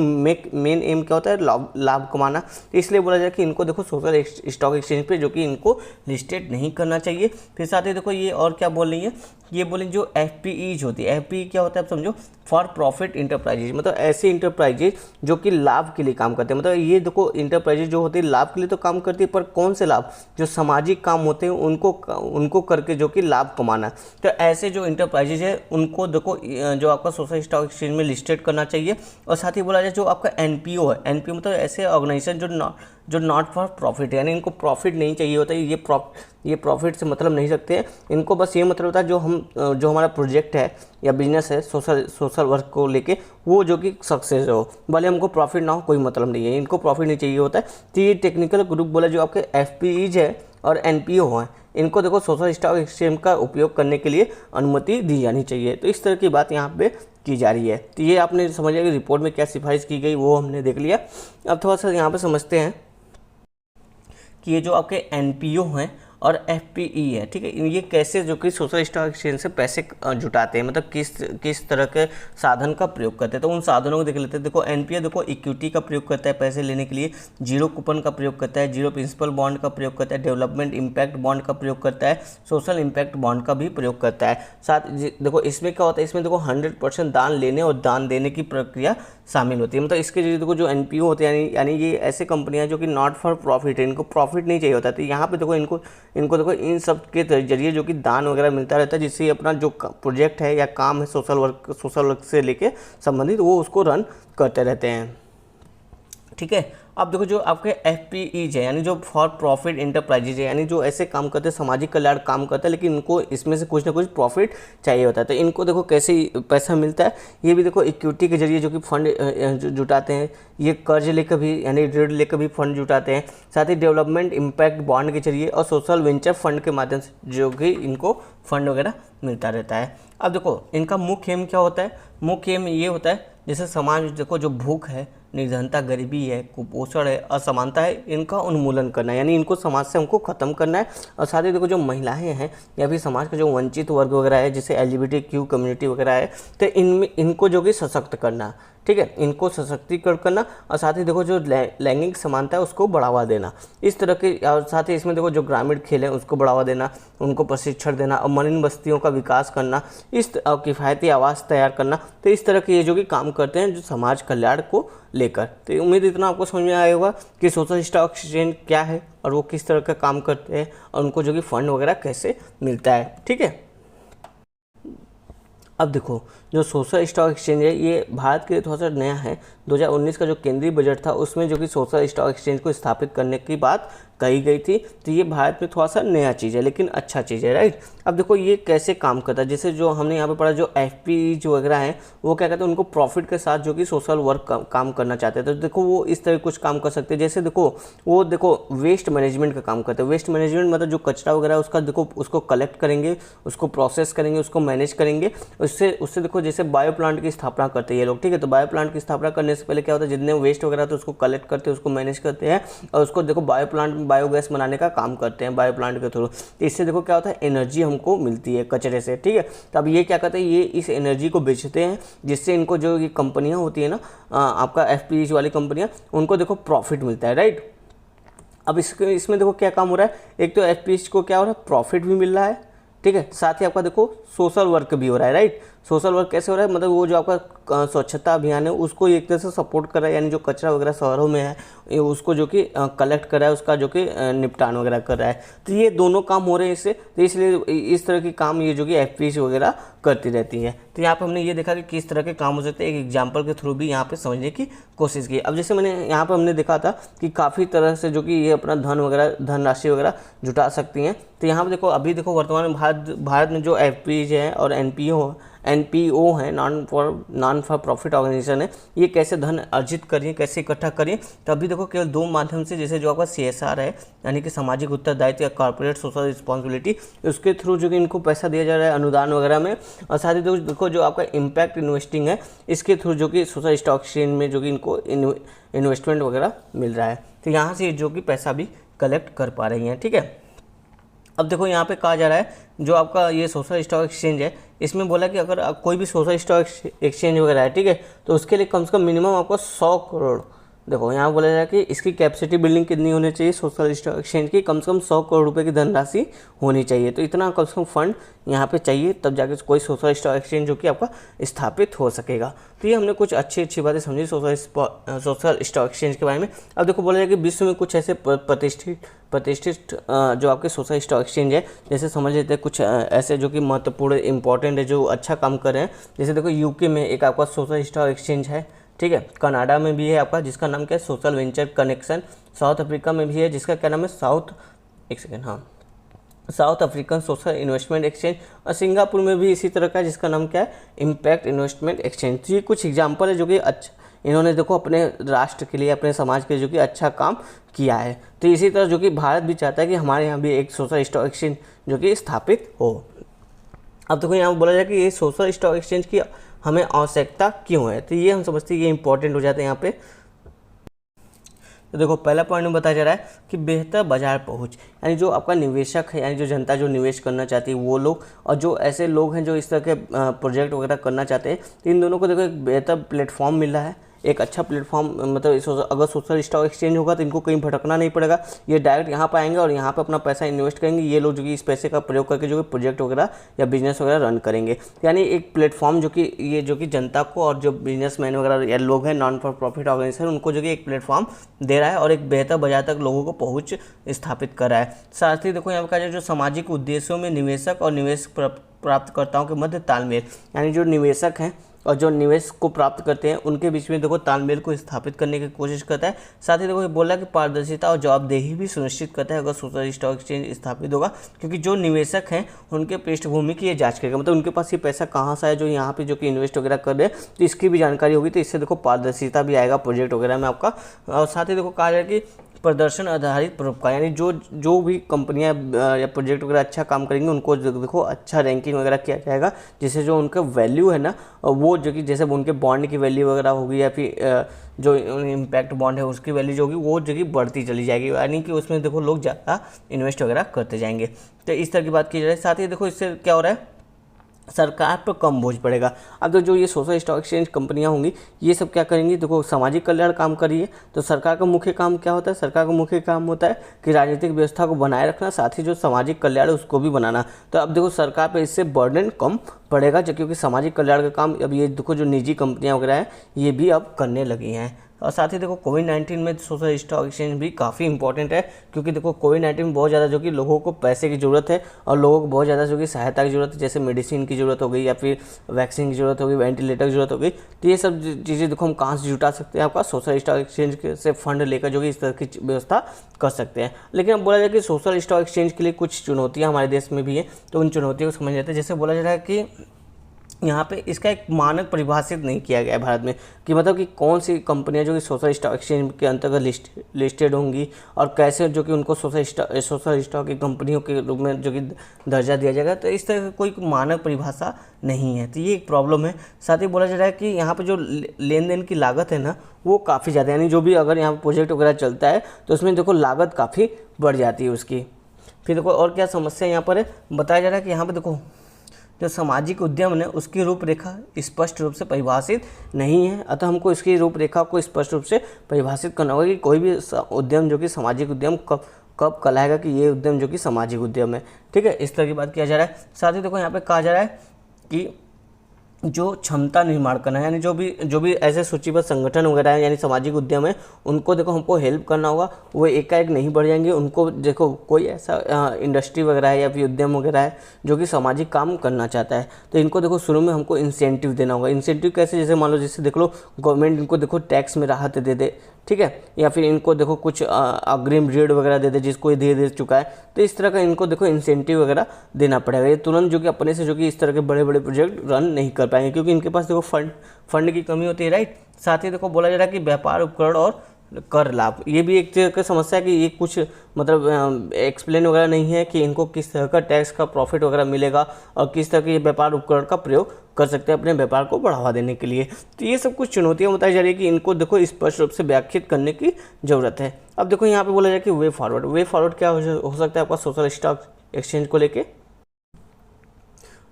मेन एम क्या होता है, लाभ कमाना। तो इसलिए बोला जाए कि इनको देखो सोशल स्टॉक एक्सचेंज पे जो कि इनको लिस्टेड नहीं करना चाहिए। फिर साथ ही देखो ये और क्या बोल रही है, ये बोलें जो एफपीईज होती है, एफपीई क्या होता है आप समझो, फॉर प्रॉफिट इंटरप्राइजेज, मतलब ऐसे इंटरप्राइजेज जो कि लाभ के लिए काम करते हैं। मतलब ये देखो इंटरप्राइजेज जो होती है लाभ के लिए तो काम करती है, पर कौन से लाभ, जो सामाजिक काम होते हैं उनको करके जो कि लाभ कमाना। तो ऐसे जो इंटरप्राइजेज है उनको देखो जो आपका सोशल स्टॉक एक्सचेंज में लिस्टेड करना चाहिए। और साथ ही बोला जाए जो आपका एनपीओ है, एनपीओ मतलब ऐसे ऑर्गेनाइजेशन जो नॉट फॉर प्रॉफिट है, यानी इनको प्रॉफिट नहीं चाहिए होता है, ये प्रॉफिट से मतलब नहीं रखते हैं। इनको बस ये मतलब होता है जो हमारा प्रोजेक्ट है या बिजनेस है सोशल वर्क को लेके वो जो कि सक्सेस हो, भले हमको प्रॉफिट ना हो कोई मतलब नहीं है, इनको प्रॉफिट नहीं चाहिए होता है। तो ये टेक्निकल ग्रुप बोला जो आपके एफपीईज है और एनपीओ हैं इनको देखो सोशल स्टॉक एक्सचेंज का उपयोग करने के लिए अनुमति दी जानी चाहिए। तो इस तरह की बात यहाँ पे की जा रही है। तो ये आपने समझ लिया कि रिपोर्ट में क्या सिफारिश की गई वो हमने देख लिया। अब थोड़ा सा यहाँ पे समझते हैं कि ये जो आपके एनपीओ हैं और एफपीई है, ठीक है, ये कैसे जो कि सोशल स्टॉक एक्सचेंज से पैसे जुटाते हैं, मतलब किस तरह के साधन का प्रयोग करते हैं। तो उन साधनों को देख लेते हैं। देखो एनपीओ देखो इक्विटी का प्रयोग करता है पैसे लेने के लिए, जीरो कूपन का प्रयोग करता है, जीरो प्रिंसिपल बॉन्ड का प्रयोग करता है, डेवलपमेंट इम्पैक्ट बॉन्ड का प्रयोग करता है, सोशल इम्पैक्ट बॉन्ड का भी प्रयोग करता है। साथ देखो इसमें क्या होता है, इसमें देखो 100% दान लेने और दान देने की प्रक्रिया शामिल होती है। मतलब इसके जरिए देखो जो एनपीओ होते हैं यानी ये ऐसे कंपनियां जो कि नॉट फॉर प्रॉफिट है, इनको प्रॉफिट नहीं चाहिए होता। तो यहाँ पे देखो इनको देखो इन सब के जरिए जो कि दान वगैरह मिलता रहता है, जिससे अपना जो प्रोजेक्ट है या काम है सोशल वर्क से लेके संबंधित वो उसको रन करते रहते हैं, ठीक है। अब देखो जो आपके एफपीईज है यानी जो फॉर प्रॉफिट इंटरप्राइजेज है, यानी जो ऐसे काम करते हैं सामाजिक कल्याण काम करता है, लेकिन इनको इसमें से कुछ ना कुछ प्रॉफिट चाहिए होता है। तो इनको देखो कैसे पैसा मिलता है, ये भी देखो इक्विटी के जरिए जो कि फंड जुटाते हैं, ये कर्ज लेकर भी यानी ऋण लेकर भी फंड जुटाते हैं। साथ ही डेवलपमेंट इम्पैक्ट बॉन्ड के जरिए और सोशल वेंचर फंड के माध्यम से जो कि इनको फंड वगैरह मिलता रहता है। अब देखो इनका मुख्य एम क्या होता है, मुख्य एम ये होता है जैसे समाज में देखो जो भूख है, निर्धनता, गरीबी है, कुपोषण है, असमानता है, इनका उन्मूलन करना है, यानी इनको समाज से हमको ख़त्म करना है। और साथ ही देखो जो महिलाएं हैं या फिर समाज का जो वंचित वर्ग वगैरह है जैसे LGBTQ कम्युनिटी वगैरह है, तो इनको जो कि सशक्त करना, ठीक है, इनको सशक्तिकरण करना। और साथ ही देखो जो लैंगिक समानता है उसको बढ़ावा देना, इस तरह के। और साथ ही इसमें देखो जो ग्रामीण खेल है उसको बढ़ावा देना, उनको प्रशिक्षण देना और मलिन बस्तियों का विकास करना, और किफ़ायती आवास तैयार करना। तो इस तरह के ये जो कि काम करते हैं जो समाज कल्याण को लेकर। तो उम्मीद इतना आपको समझ में आया होगा कि सोशल स्टॉक एक्सचेंज क्या है और वो किस तरह का काम करते हैं और उनको जो कि फंड वगैरह कैसे मिलता है, ठीक है। अब देखो जो सोशल स्टॉक एक्सचेंज है ये भारत के लिए थोड़ा सा नया है। 2019 का जो केंद्रीय बजट था उसमें जो कि सोशल स्टॉक एक्सचेंज को स्थापित करने की बात कही गई थी। तो ये भारत में थोड़ा सा नया चीज़ है लेकिन अच्छा चीज़ है, राइट। अब देखो ये कैसे काम करता है, जैसे जो हमने यहाँ पे पढ़ा जो एफपी जो वगैरह हैं वो क्या कहते हैं, उनको प्रॉफिट के साथ जो कि सोशल वर्क काम करना चाहते हैं। तो देखो वो इस तरह कुछ काम कर सकते हैं, जैसे देखो वेस्ट मैनेजमेंट का काम करते हैं। वेस्ट मैनेजमेंट मतलब जो कचरा वगैरह है उसका देखो उसको कलेक्ट करेंगे, उसको प्रोसेस करेंगे, उसको मैनेज करेंगे। उससे देखो जैसे बायो प्लांट की स्थापना करते हैं ये लोग, ठीक है। तो बायो प्लांट की स्थापना करने से पहले क्या होता है, जितने वेस्ट वगैरह तो उसको कलेक्ट करते हैं, उसको मैनेज करते हैं और उसको देखो बायो प्लांट बायोगैस बनाने का काम करते हैं बायो प्लांट के थ्रू। तो इससे देखो क्या होता है, एनर्जी हमको मिलती है कचरे से, ठीक है। तो अब ये क्या करते हैं, ये इस एनर्जी को बेचते हैं, जिससे इनको जो ये कंपनियां होती है ना आपका एफपीईज वाली कंपनियां, उनको देखो प्रॉफिट मिलता है, राइट। अब इसमें देखो क्या काम हो रहा है, एक तो एफपीईज को क्या हो रहा है, प्रॉफिट भी मिल रहा है, ठीक है। साथ ही आपका देखो सोशल वर्क भी हो रहा है, राइट। सोशल वर्क कैसे हो रहा है, मतलब वो जो आपका स्वच्छता अभियान है उसको एक तरह से सपोर्ट कर रहा है, यानी जो कचरा वगैरह शहरों में है उसको जो कि कलेक्ट कर रहा है, उसका जो कि निपटान वगैरह कर रहा है। तो ये दोनों काम हो रहे हैं इससे, तो इसलिए इस तरह के काम ये जो कि एफपीएस वगैरह करती रहती है। तो यहाँ पे हमने ये देखा कि किस तरह के काम हो सकते हैं, एक एग्जाम्पल के थ्रू भी यहाँ पे समझने की कोशिश की। अब जैसे मैंने यहाँ पे हमने देखा था कि काफ़ी तरह से जो कि ये अपना धन वगैरह, धनराशि वगैरह जुटा सकती हैं। तो यहाँ पे देखो, अभी देखो वर्तमान में भारत में जो एफपीज है और एनपीओ है, नॉन फॉर प्रॉफिट ऑर्गेनाइजेशन है, ये कैसे धन अर्जित करिए, कैसे इकट्ठा करिए। तो अभी देखो केवल 2 माध्यम से, जैसे जो आपका सीएसआर है यानी कि सामाजिक उत्तरदायित्व या कॉर्पोरेट सोशल रिस्पॉन्सिबिलिटी, उसके थ्रू जो कि इनको पैसा दिया जा रहा है अनुदान वगैरह में। और साथ ही देखो जो आपका इम्पैक्ट इन्वेस्टिंग है, इसके थ्रू जो कि सोशल स्टॉक एक्सचेंज में जो कि इनको इन्वेस्टमेंट वगैरह मिल रहा है। तो यहाँ से जो कि पैसा भी कलेक्ट कर पा रही हैं, ठीक है। अब देखो यहाँ पे कहा जा रहा है जो आपका ये सोशल स्टॉक एक्सचेंज है, इसमें बोला कि अगर कोई भी सोशल स्टॉक एक्सचेंज वगैरह है, ठीक है, तो उसके लिए कम से कम मिनिमम आपको 100 करोड़, देखो यहाँ बोला जा रहा है कि इसकी कैपेसिटी बिल्डिंग कितनी होनी चाहिए सोशल स्टॉक एक्सचेंज की, कम से कम 100 करोड़ रुपए की धनराशि होनी चाहिए। तो इतना कम से कम फंड यहाँ पे चाहिए, तब जाके कोई सोशल स्टॉक एक्सचेंज जो कि आपका स्थापित हो सकेगा। तो ये हमने कुछ अच्छी बातें समझी सोशल स्टॉक एक्सचेंज के बारे में। अब देखो बोला जाए कि विश्व में कुछ ऐसे प्रतिष्ठित जो आपके सोशल स्टॉक एक्सचेंज है, जैसे समझ लेते हैं कुछ ऐसे जो कि महत्वपूर्ण इंपॉर्टेंट है, जो अच्छा काम कर रहे हैं। जैसे देखो यूके में एक आपका सोशल स्टॉक एक्सचेंज है, ठीक है। कनाडा में भी है आपका, जिसका नाम क्या है, social venture connection. South Africa में भी है, जिसका क्या नाम है, south African social investment exchange. और सिंगापुर में भी इसी तरह का है, जिसका नाम क्या है, इम्पैक्ट इन्वेस्टमेंट एक्सचेंज। तो ये कुछ एग्जाम्पल है जो कि अच्छा इन्होंने देखो अपने राष्ट्र के लिए, अपने समाज के लिए जो कि अच्छा काम किया है। तो इसी तरह जो कि भारत भी चाहता है कि हमारे यहाँ भी एक सोशल स्टॉक एक्सचेंज जो कि स्थापित हो। अब देखो यहाँ बोला जाए कि ये सोशल स्टॉक एक्सचेंज की हमें आवश्यकता क्यों है, तो ये हम समझते हैं ये इंपॉर्टेंट हो जाते हैं यहाँ पे। तो देखो पहला पॉइंट में बताया जा रहा है कि बेहतर बाजार पहुंच, यानी जो आपका निवेशक है, यानी जो जनता जो निवेश करना चाहती है वो लोग, और जो ऐसे लोग हैं जो इस तरह के प्रोजेक्ट वगैरह करना चाहते हैं, तो इन दोनों को देखो एक बेहतर प्लेटफॉर्म मिल रहा है, एक अच्छा प्लेटफॉर्म। मतलब अगर सोशल स्टॉक एक्सचेंज होगा तो इनको कहीं भटकना नहीं पड़ेगा, ये डायरेक्ट यहाँ पर आएंगे और यहाँ पर अपना पैसा इन्वेस्ट करेंगे। ये लोग जो कि इस पैसे का प्रयोग करके जो कि प्रोजेक्ट वगैरह या बिजनेस वगैरह रन करेंगे। यानी एक प्लेटफॉर्म जो कि ये जो कि जनता को और जो बिजनेसमैन वगैरह या लोग हैं नॉन फॉर प्रॉफिट ऑर्गेनाइजेशन, उनको जो कि एक प्लेटफॉर्म दे रहा है और एक बेहतर बाजार तक लोगों को पहुँच स्थापित कर रहा है। साथ ही देखो यहाँ पर कहा जाए जो सामाजिक उद्देश्यों में निवेशक और निवेश प्राप्तकर्ताओं के मध्य तालमेल, यानी जो निवेशक हैं और जो निवेश को प्राप्त करते हैं उनके बीच में देखो तालमेल को स्थापित करने की कोशिश करता है। साथ ही देखो ये बोला कि पारदर्शिता और जवाबदेही भी सुनिश्चित करता है अगर सोशल स्टॉक एक्सचेंज स्थापित होगा, क्योंकि जो निवेशक हैं उनके पृष्ठभूमि की ये जांच करेगा, मतलब उनके पास ये पैसा कहाँ से है जो यहाँ पे जो कि इन्वेस्ट वगैरह कर रहे हैं, तो इसकी भी जानकारी होगी। तो इससे देखो पारदर्शिता भी आएगा प्रोजेक्ट वगैरह में आपका। और साथ ही देखो कहा जाए कि प्रदर्शन आधारित परोपकार, यानी जो भी कंपनियां या प्रोजेक्ट वगैरह अच्छा काम करेंगे उनको देखो अच्छा रैंकिंग वगैरह किया जाएगा, जिससे जो उनका वैल्यू है ना, वो जो कि जैसे उनके बॉन्ड की वैल्यू वगैरह होगी या फिर जो इम्पैक्ट बॉन्ड है उसकी वैल्यू जो होगी वो जो कि बढ़ती चली जाएगी, यानी कि उसमें देखो लोग ज़्यादा इन्वेस्ट वगैरह करते जाएंगे। तो इस तरह की बात की जाए। साथ ही देखो इससे क्या हो रहा है, सरकार पर कम बोझ पड़ेगा। अब तो जो ये सोशल स्टॉक एक्सचेंज कंपनियां होंगी ये सब क्या करेंगी, देखो सामाजिक कल्याण काम करिए। तो सरकार का मुख्य काम क्या होता है, सरकार का मुख्य काम होता है कि राजनीतिक व्यवस्था को बनाए रखना, साथ ही जो सामाजिक कल्याण है उसको भी बनाना। तो अब देखो सरकार पे इससे बर्डन कम पड़ेगा, क्योंकि सामाजिक कल्याण का काम अब ये देखो जो निजी कंपनियाँ वगैरह हैं ये भी अब करने लगी हैं। और साथ ही देखो कोविड-19 में सोशल स्टॉक एक्सचेंज भी काफ़ी इंपॉर्टेंट है, क्योंकि देखो कोविड-19 में बहुत ज़्यादा जो कि लोगों को पैसे की ज़रूरत है और लोगों को बहुत ज़्यादा जो कि सहायता की ज़रूरत है, जैसे मेडिसिन की ज़रूरत हो गई या फिर वैक्सीन की ज़रूरत हो गई, वेंटिलेटर की ज़रूरत हो गई। तो ये सब चीज़ें देखो हम कहाँ से जुटा सकते हैं, आपका सोशल स्टॉक एक्सचेंज से फंड लेकर जो कि इस तरह की व्यवस्था कर सकते हैं। लेकिन अब बोला जाए कि सोशल स्टॉक एक्सचेंज के लिए कुछ चुनौतियाँ हमारे देश में भी हैं, तो उन चुनौतियों को समझ लेते हैं। जैसे बोला जा रहा है कि यहाँ पे इसका एक मानक परिभाषित नहीं किया गया है भारत में, कि मतलब कि कौन सी कंपनियां जो कि सोशल स्टॉक एक्सचेंज के अंतर्गत लिस्टेड होंगी और कैसे जो कि उनको सोशल स्टॉक की कंपनियों के रूप में जो कि दर्जा दिया जाएगा। तो इस तरह की कोई मानक परिभाषा नहीं है, तो ये एक प्रॉब्लम है। साथ ही बोला जा रहा है कि यहाँ पर जो लेन देन की लागत है ना वो काफ़ी ज़्यादा, यानी जो भी अगर यहाँ पर प्रोजेक्ट वगैरह चलता है तो उसमें देखो लागत काफ़ी बढ़ जाती है उसकी। फिर देखो और क्या समस्या यहाँ पर है, बताया जा रहा है कि यहाँ पर देखो जो सामाजिक उद्यम है उसकी रूपरेखा स्पष्ट रूप से परिभाषित नहीं है, अतः हमको इसकी रूपरेखा को स्पष्ट रूप से परिभाषित करना होगा कि कोई भी उद्यम जो कि सामाजिक उद्यम कब कहलाएगा कि ये उद्यम जो कि सामाजिक उद्यम है। ठीक है, इस तरह की बात किया जा रहा है। साथ ही देखो यहाँ पे कहा जा रहा है कि जो क्षमता निर्माण करना है, यानी जो भी ऐसे सूचीबद्ध संगठन वगैरह है यानी सामाजिक उद्यम है, उनको देखो हमको हेल्प करना होगा। वो एकाएक नहीं बढ़ जाएंगे, उनको देखो कोई ऐसा इंडस्ट्री वगैरह है या फिर उद्यम वगैरह है जो कि सामाजिक काम करना चाहता है, तो इनको देखो शुरू में हमको इंसेंटिव देना होगा। इंसेंटिव कैसे, जैसे मान लो जैसे देख लो गवर्नमेंट इनको देखो टैक्स में राहत दे दे, ठीक है, या फिर इनको देखो कुछ अग्रिम ऋण वगैरह दे दे जिसको ये दे चुका है, तो इस तरह का इनको देखो इंसेंटिव वगैरह देना पड़ेगा। ये तुरंत जो कि अपने से जो कि इस तरह के बड़े बड़े प्रोजेक्ट रन नहीं कर पाएंगे, क्योंकि इनके पास देखो फंड की कमी होती है, राइट। साथ ही देखो बोला जा रहा है कि व्यापार उपकरण और कर लाभ, ये भी एक तरह की समस्या है कि ये कुछ मतलब एक्सप्लेन वगैरह नहीं है कि इनको किस तरह का टैक्स का प्रॉफिट वगैरह मिलेगा और किस तरह के ये व्यापार उपकरण का प्रयोग कर सकते हैं अपने व्यापार को बढ़ावा देने के लिए। तो ये सब कुछ चुनौतियां बताई जा रही है कि इनको देखो स्पष्ट रूप से व्याख्यात करने की ज़रूरत है। अब देखो यहाँ पे बोला जाए कि वे फॉरवर्ड क्या हो सकता है आपका सोशल स्टॉक एक्सचेंज को लेके।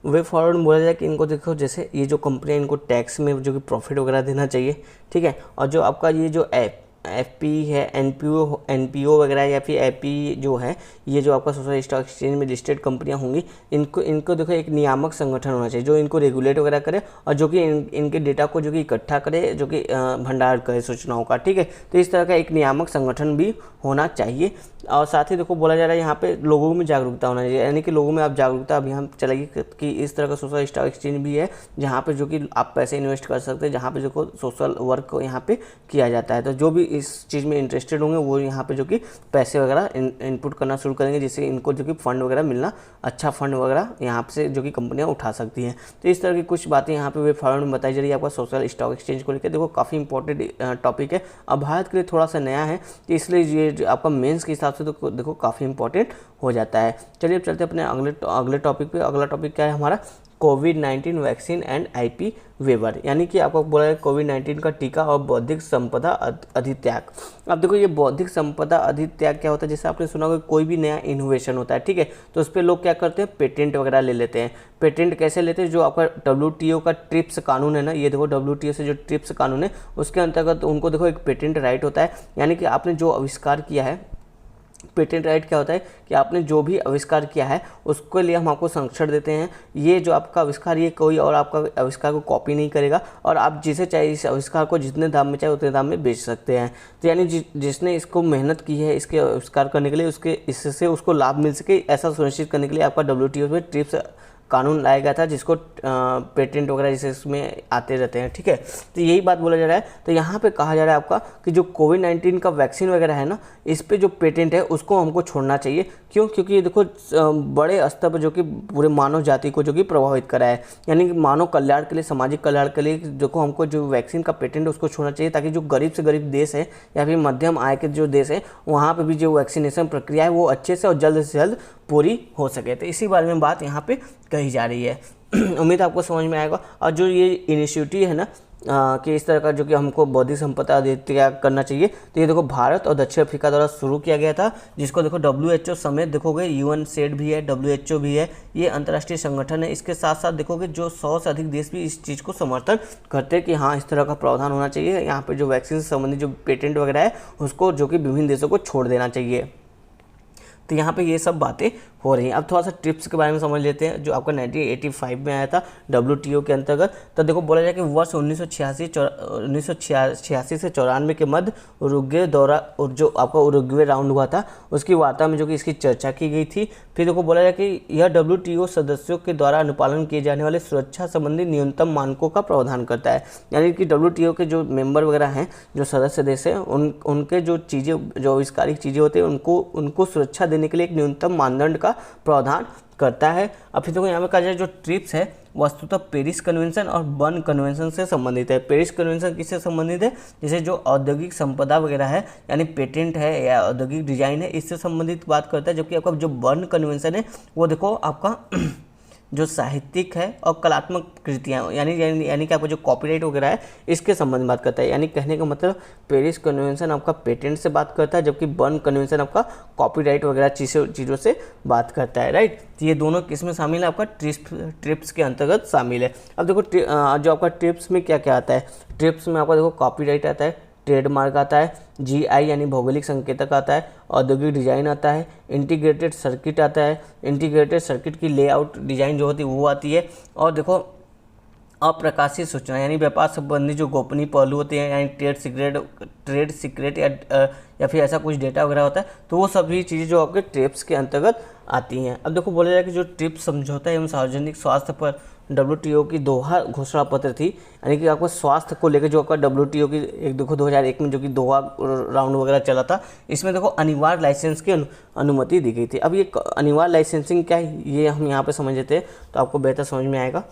वे फॉरवर्ड बोला जाए कि इनको देखो जैसे ये जो कंपनी है इनको टैक्स में जो कि प्रॉफिट वगैरह देना चाहिए, ठीक है, और जो आपका ये जो एफपी है, एनपीओ वगैरह या फिर एपी जो है, ये जो आपका सोशल स्टॉक एक्सचेंज में लिस्टेड कंपनियां होंगी, इनको देखो एक नियामक संगठन होना चाहिए जो इनको रेगुलेट वगैरह करे और जो कि इनके डेटा को जो कि इकट्ठा करे, जो कि भंडार करे सूचनाओं का, ठीक है। तो इस तरह का एक नियामक संगठन भी होना चाहिए। और साथ ही देखो बोला जा रहा है यहाँ पे लोगों में जागरूकता होना चाहिए, यानी कि लोगों में आप जागरूकता अभियान चलाइए कि इस तरह का सोशल स्टॉक एक्सचेंज भी है जहाँ पे जो कि आप पैसे इन्वेस्ट कर सकते हैं, जहाँ पे जो सोशल वर्क यहाँ पे किया जाता है। तो जो भी इस चीज़ में इंटरेस्टेड होंगे वो यहाँ पे जो कि पैसे वगैरह इनपुट करना शुरू करेंगे, जिससे इनको जो कि फंड वगैरह मिलना, अच्छा फंड वगैरह यहाँ से जो कि कंपनियाँ उठा सकती हैं। तो इस तरह की कुछ बातें यहाँ पे वे फॉरवर्ड में बताई जा रही है आपका सोशल स्टॉक एक्सचेंज को लेकर। देखो काफ़ी इंपॉर्टेंट टॉपिक है, अब भारत के लिए थोड़ा सा नया है, तो इसलिए ये आपका मेंस के हिसाब से तो देखो काफ़ी इंपॉर्टेंट हो जाता है। चलिए अब चलते हैं अपने अगले टॉपिक पे। अगला टॉपिक क्या है हमारा, कोविड-19 वैक्सीन एंड आईपी वेवर, यानी कि आपको बोला है कोविड-19 का टीका और बौद्धिक संपदा अधित्याग। अब देखो ये बौद्धिक संपदा अधित्याग क्या होता है, जैसे आपने सुना होगा कोई भी नया इनोवेशन होता है, ठीक है, तो उस पर लोग क्या करते हैं, पेटेंट वगैरह ले लेते हैं। पेटेंट कैसे लेते हैं, जो आपका WTO का ट्रिप्स कानून है ना, ये देखो WTO से जो ट्रिप्स कानून है उसके अंतर्गत उनको देखो एक पेटेंट राइट होता है, यानी कि आपने जो आविष्कार किया है, पेटेंट राइट क्या होता है कि आपने जो भी आविष्कार किया है उसके लिए हम आपको संरक्षण देते हैं। ये जो आपका आविष्कार, ये कोई और आपका आविष्कार को कॉपी नहीं करेगा और आप जिसे चाहे इस आविष्कार को जितने दाम में चाहे उतने दाम में बेच सकते हैं। तो यानी जिसने इसको मेहनत की है इसके आविष्कार करने के लिए, इससे उसको लाभ मिल सके, ऐसा सुनिश्चित करने के लिए आपका WTO में ट्रिप्स कानून लाया गया था, जिसको पेटेंट वगैरह जैसे इसमें आते रहते हैं, ठीक है। तो यही बात बोला जा रहा है। तो यहाँ पे कहा जा रहा है आपका कि जो कोविड-19 का वैक्सीन वगैरह है ना, इस पे जो पेटेंट है उसको हमको छोड़ना चाहिए। क्यों? क्योंकि ये देखो बड़े स्तर पर जो कि पूरे मानव जाति को जो कि प्रभावित करा है, यानी कि मानव कल्याण के लिए, सामाजिक कल्याण के लिए देखो हमको जो वैक्सीन का पेटेंट है उसको छोड़ना चाहिए, ताकि जो गरीब से गरीब देश है या फिर मध्यम आय के जो देश है वहाँ पर भी जो वैक्सीनेशन प्रक्रिया है वो अच्छे से और जल्द से जल्द पूरी हो सके। तो इसी बारे में बात यहाँ पे कही जा रही है। उम्मीद आपको समझ में आएगा। और जो ये इनिशिएटिव है ना कि इस तरह का जो कि हमको बौद्धिक संपदा अधित्याग करना चाहिए, तो ये देखो भारत और दक्षिण अफ्रीका द्वारा शुरू किया गया था, जिसको देखो WHO समेत देखोगे UN भी है, WHO भी है, ये अंतर्राष्ट्रीय संगठन है। इसके साथ साथ देखोगे जो 100 से अधिक देश भी इस चीज़ को समर्थन करते हैं कि हाँ इस तरह का प्रावधान होना चाहिए। यहाँ पर जो वैक्सीन से संबंधित जो पेटेंट वगैरह है उसको जो कि विभिन्न देशों को छोड़ देना चाहिए। तो यहाँ पे ये सब बातें हो रही हैं। अब थोड़ा सा ट्रिप्स के बारे में समझ लेते हैं, जो आपका 1985 में आया था WTO के अंतर्गत। तो देखो बोला जाए कि वर्ष 1986 से 94 के मध्य उरुग्वे दौरा, जो आपका उरुग्वे राउंड हुआ था उसकी वार्ता में जो कि इसकी चर्चा की गई थी। फिर देखो बोला जाए कि यह WTO सदस्यों के द्वारा अनुपालन किए जाने वाले सुरक्षा संबंधी न्यूनतम मानकों का प्रावधान करता है, यानी कि WTO के जो मेंबर वगैरह हैं, जो सदस्य देश हैं, उनके जो चीज़ें, जो आविष्कारिक चीज़ें होती हैं उनको सुरक्षा देने के लिए एक न्यूनतम मानदंड का प्रावधान करता है। अब फिर देखो यहाँ पे कहा जाए जो ट्रिप्स है वस्तुतः पेरिस कन्वेंशन और बर्न कन्वेंशन से संबंधित है। पेरिस कन्वेंशन किससे संबंधित है, जैसे जो औद्योगिक संपदा वगैरह है, यानी पेटेंट है या औद्योगिक डिजाइन है, इससे संबंधित बात करता है। जबकि आपका जो बर्न कन्वेंशन है वो देखो आपका जो साहित्यिक है और कलात्मक कृतियाँ, यानी कि आपका जो कॉपीराइट वगैरह है इसके संबंध में बात करता है। यानी कहने का मतलब पेरिस कन्वेंशन आपका पेटेंट से बात करता है, जबकि बर्न कन्वेंशन आपका कॉपीराइट वगैरह चीज़ों से बात करता है, राइट। तो ये दोनों किस में शामिल है, आपका ट्रिप्स के अंतर्गत शामिल है। अब देखो जो आपका ट्रिप्स में क्या क्या आता है, ट्रिप्स में आपका देखो कॉपीराइट आता है, ट्रेडमार्क आता है, GI यानी भौगोलिक संकेतक आता है, औद्योगिक डिजाइन आता है, इंटीग्रेटेड सर्किट आता है, इंटीग्रेटेड सर्किट की लेआउट डिजाइन जो होती है वो आती है, और देखो अप्रकाशित सूचना यानी व्यापार संबंधी जो गोपनीय पहलू होते हैं, यानी ट्रेड सीक्रेट या फिर ऐसा कुछ डेटा वगैरह होता है, तो वो सभी चीज़ें जो आपके ट्रिप्स के अंतर्गत आती हैं। अब देखो बोला जाए कि जो ट्रिप्स समझौता एवं सार्वजनिक स्वास्थ्य पर WTO की दोहा घोषणा पत्र थी, यानी कि आपको स्वास्थ्य को लेकर जो आपका WTO की एक देखो 2001 में जो कि दोहा राउंड वगैरह चला था, इसमें देखो अनिवार्य लाइसेंस की अनुमति दी गई थी। अब ये अनिवार्य लाइसेंसिंग क्या है, ये हम यहाँ पे समझ लेते हैं तो आपको बेहतर समझ में आएगा।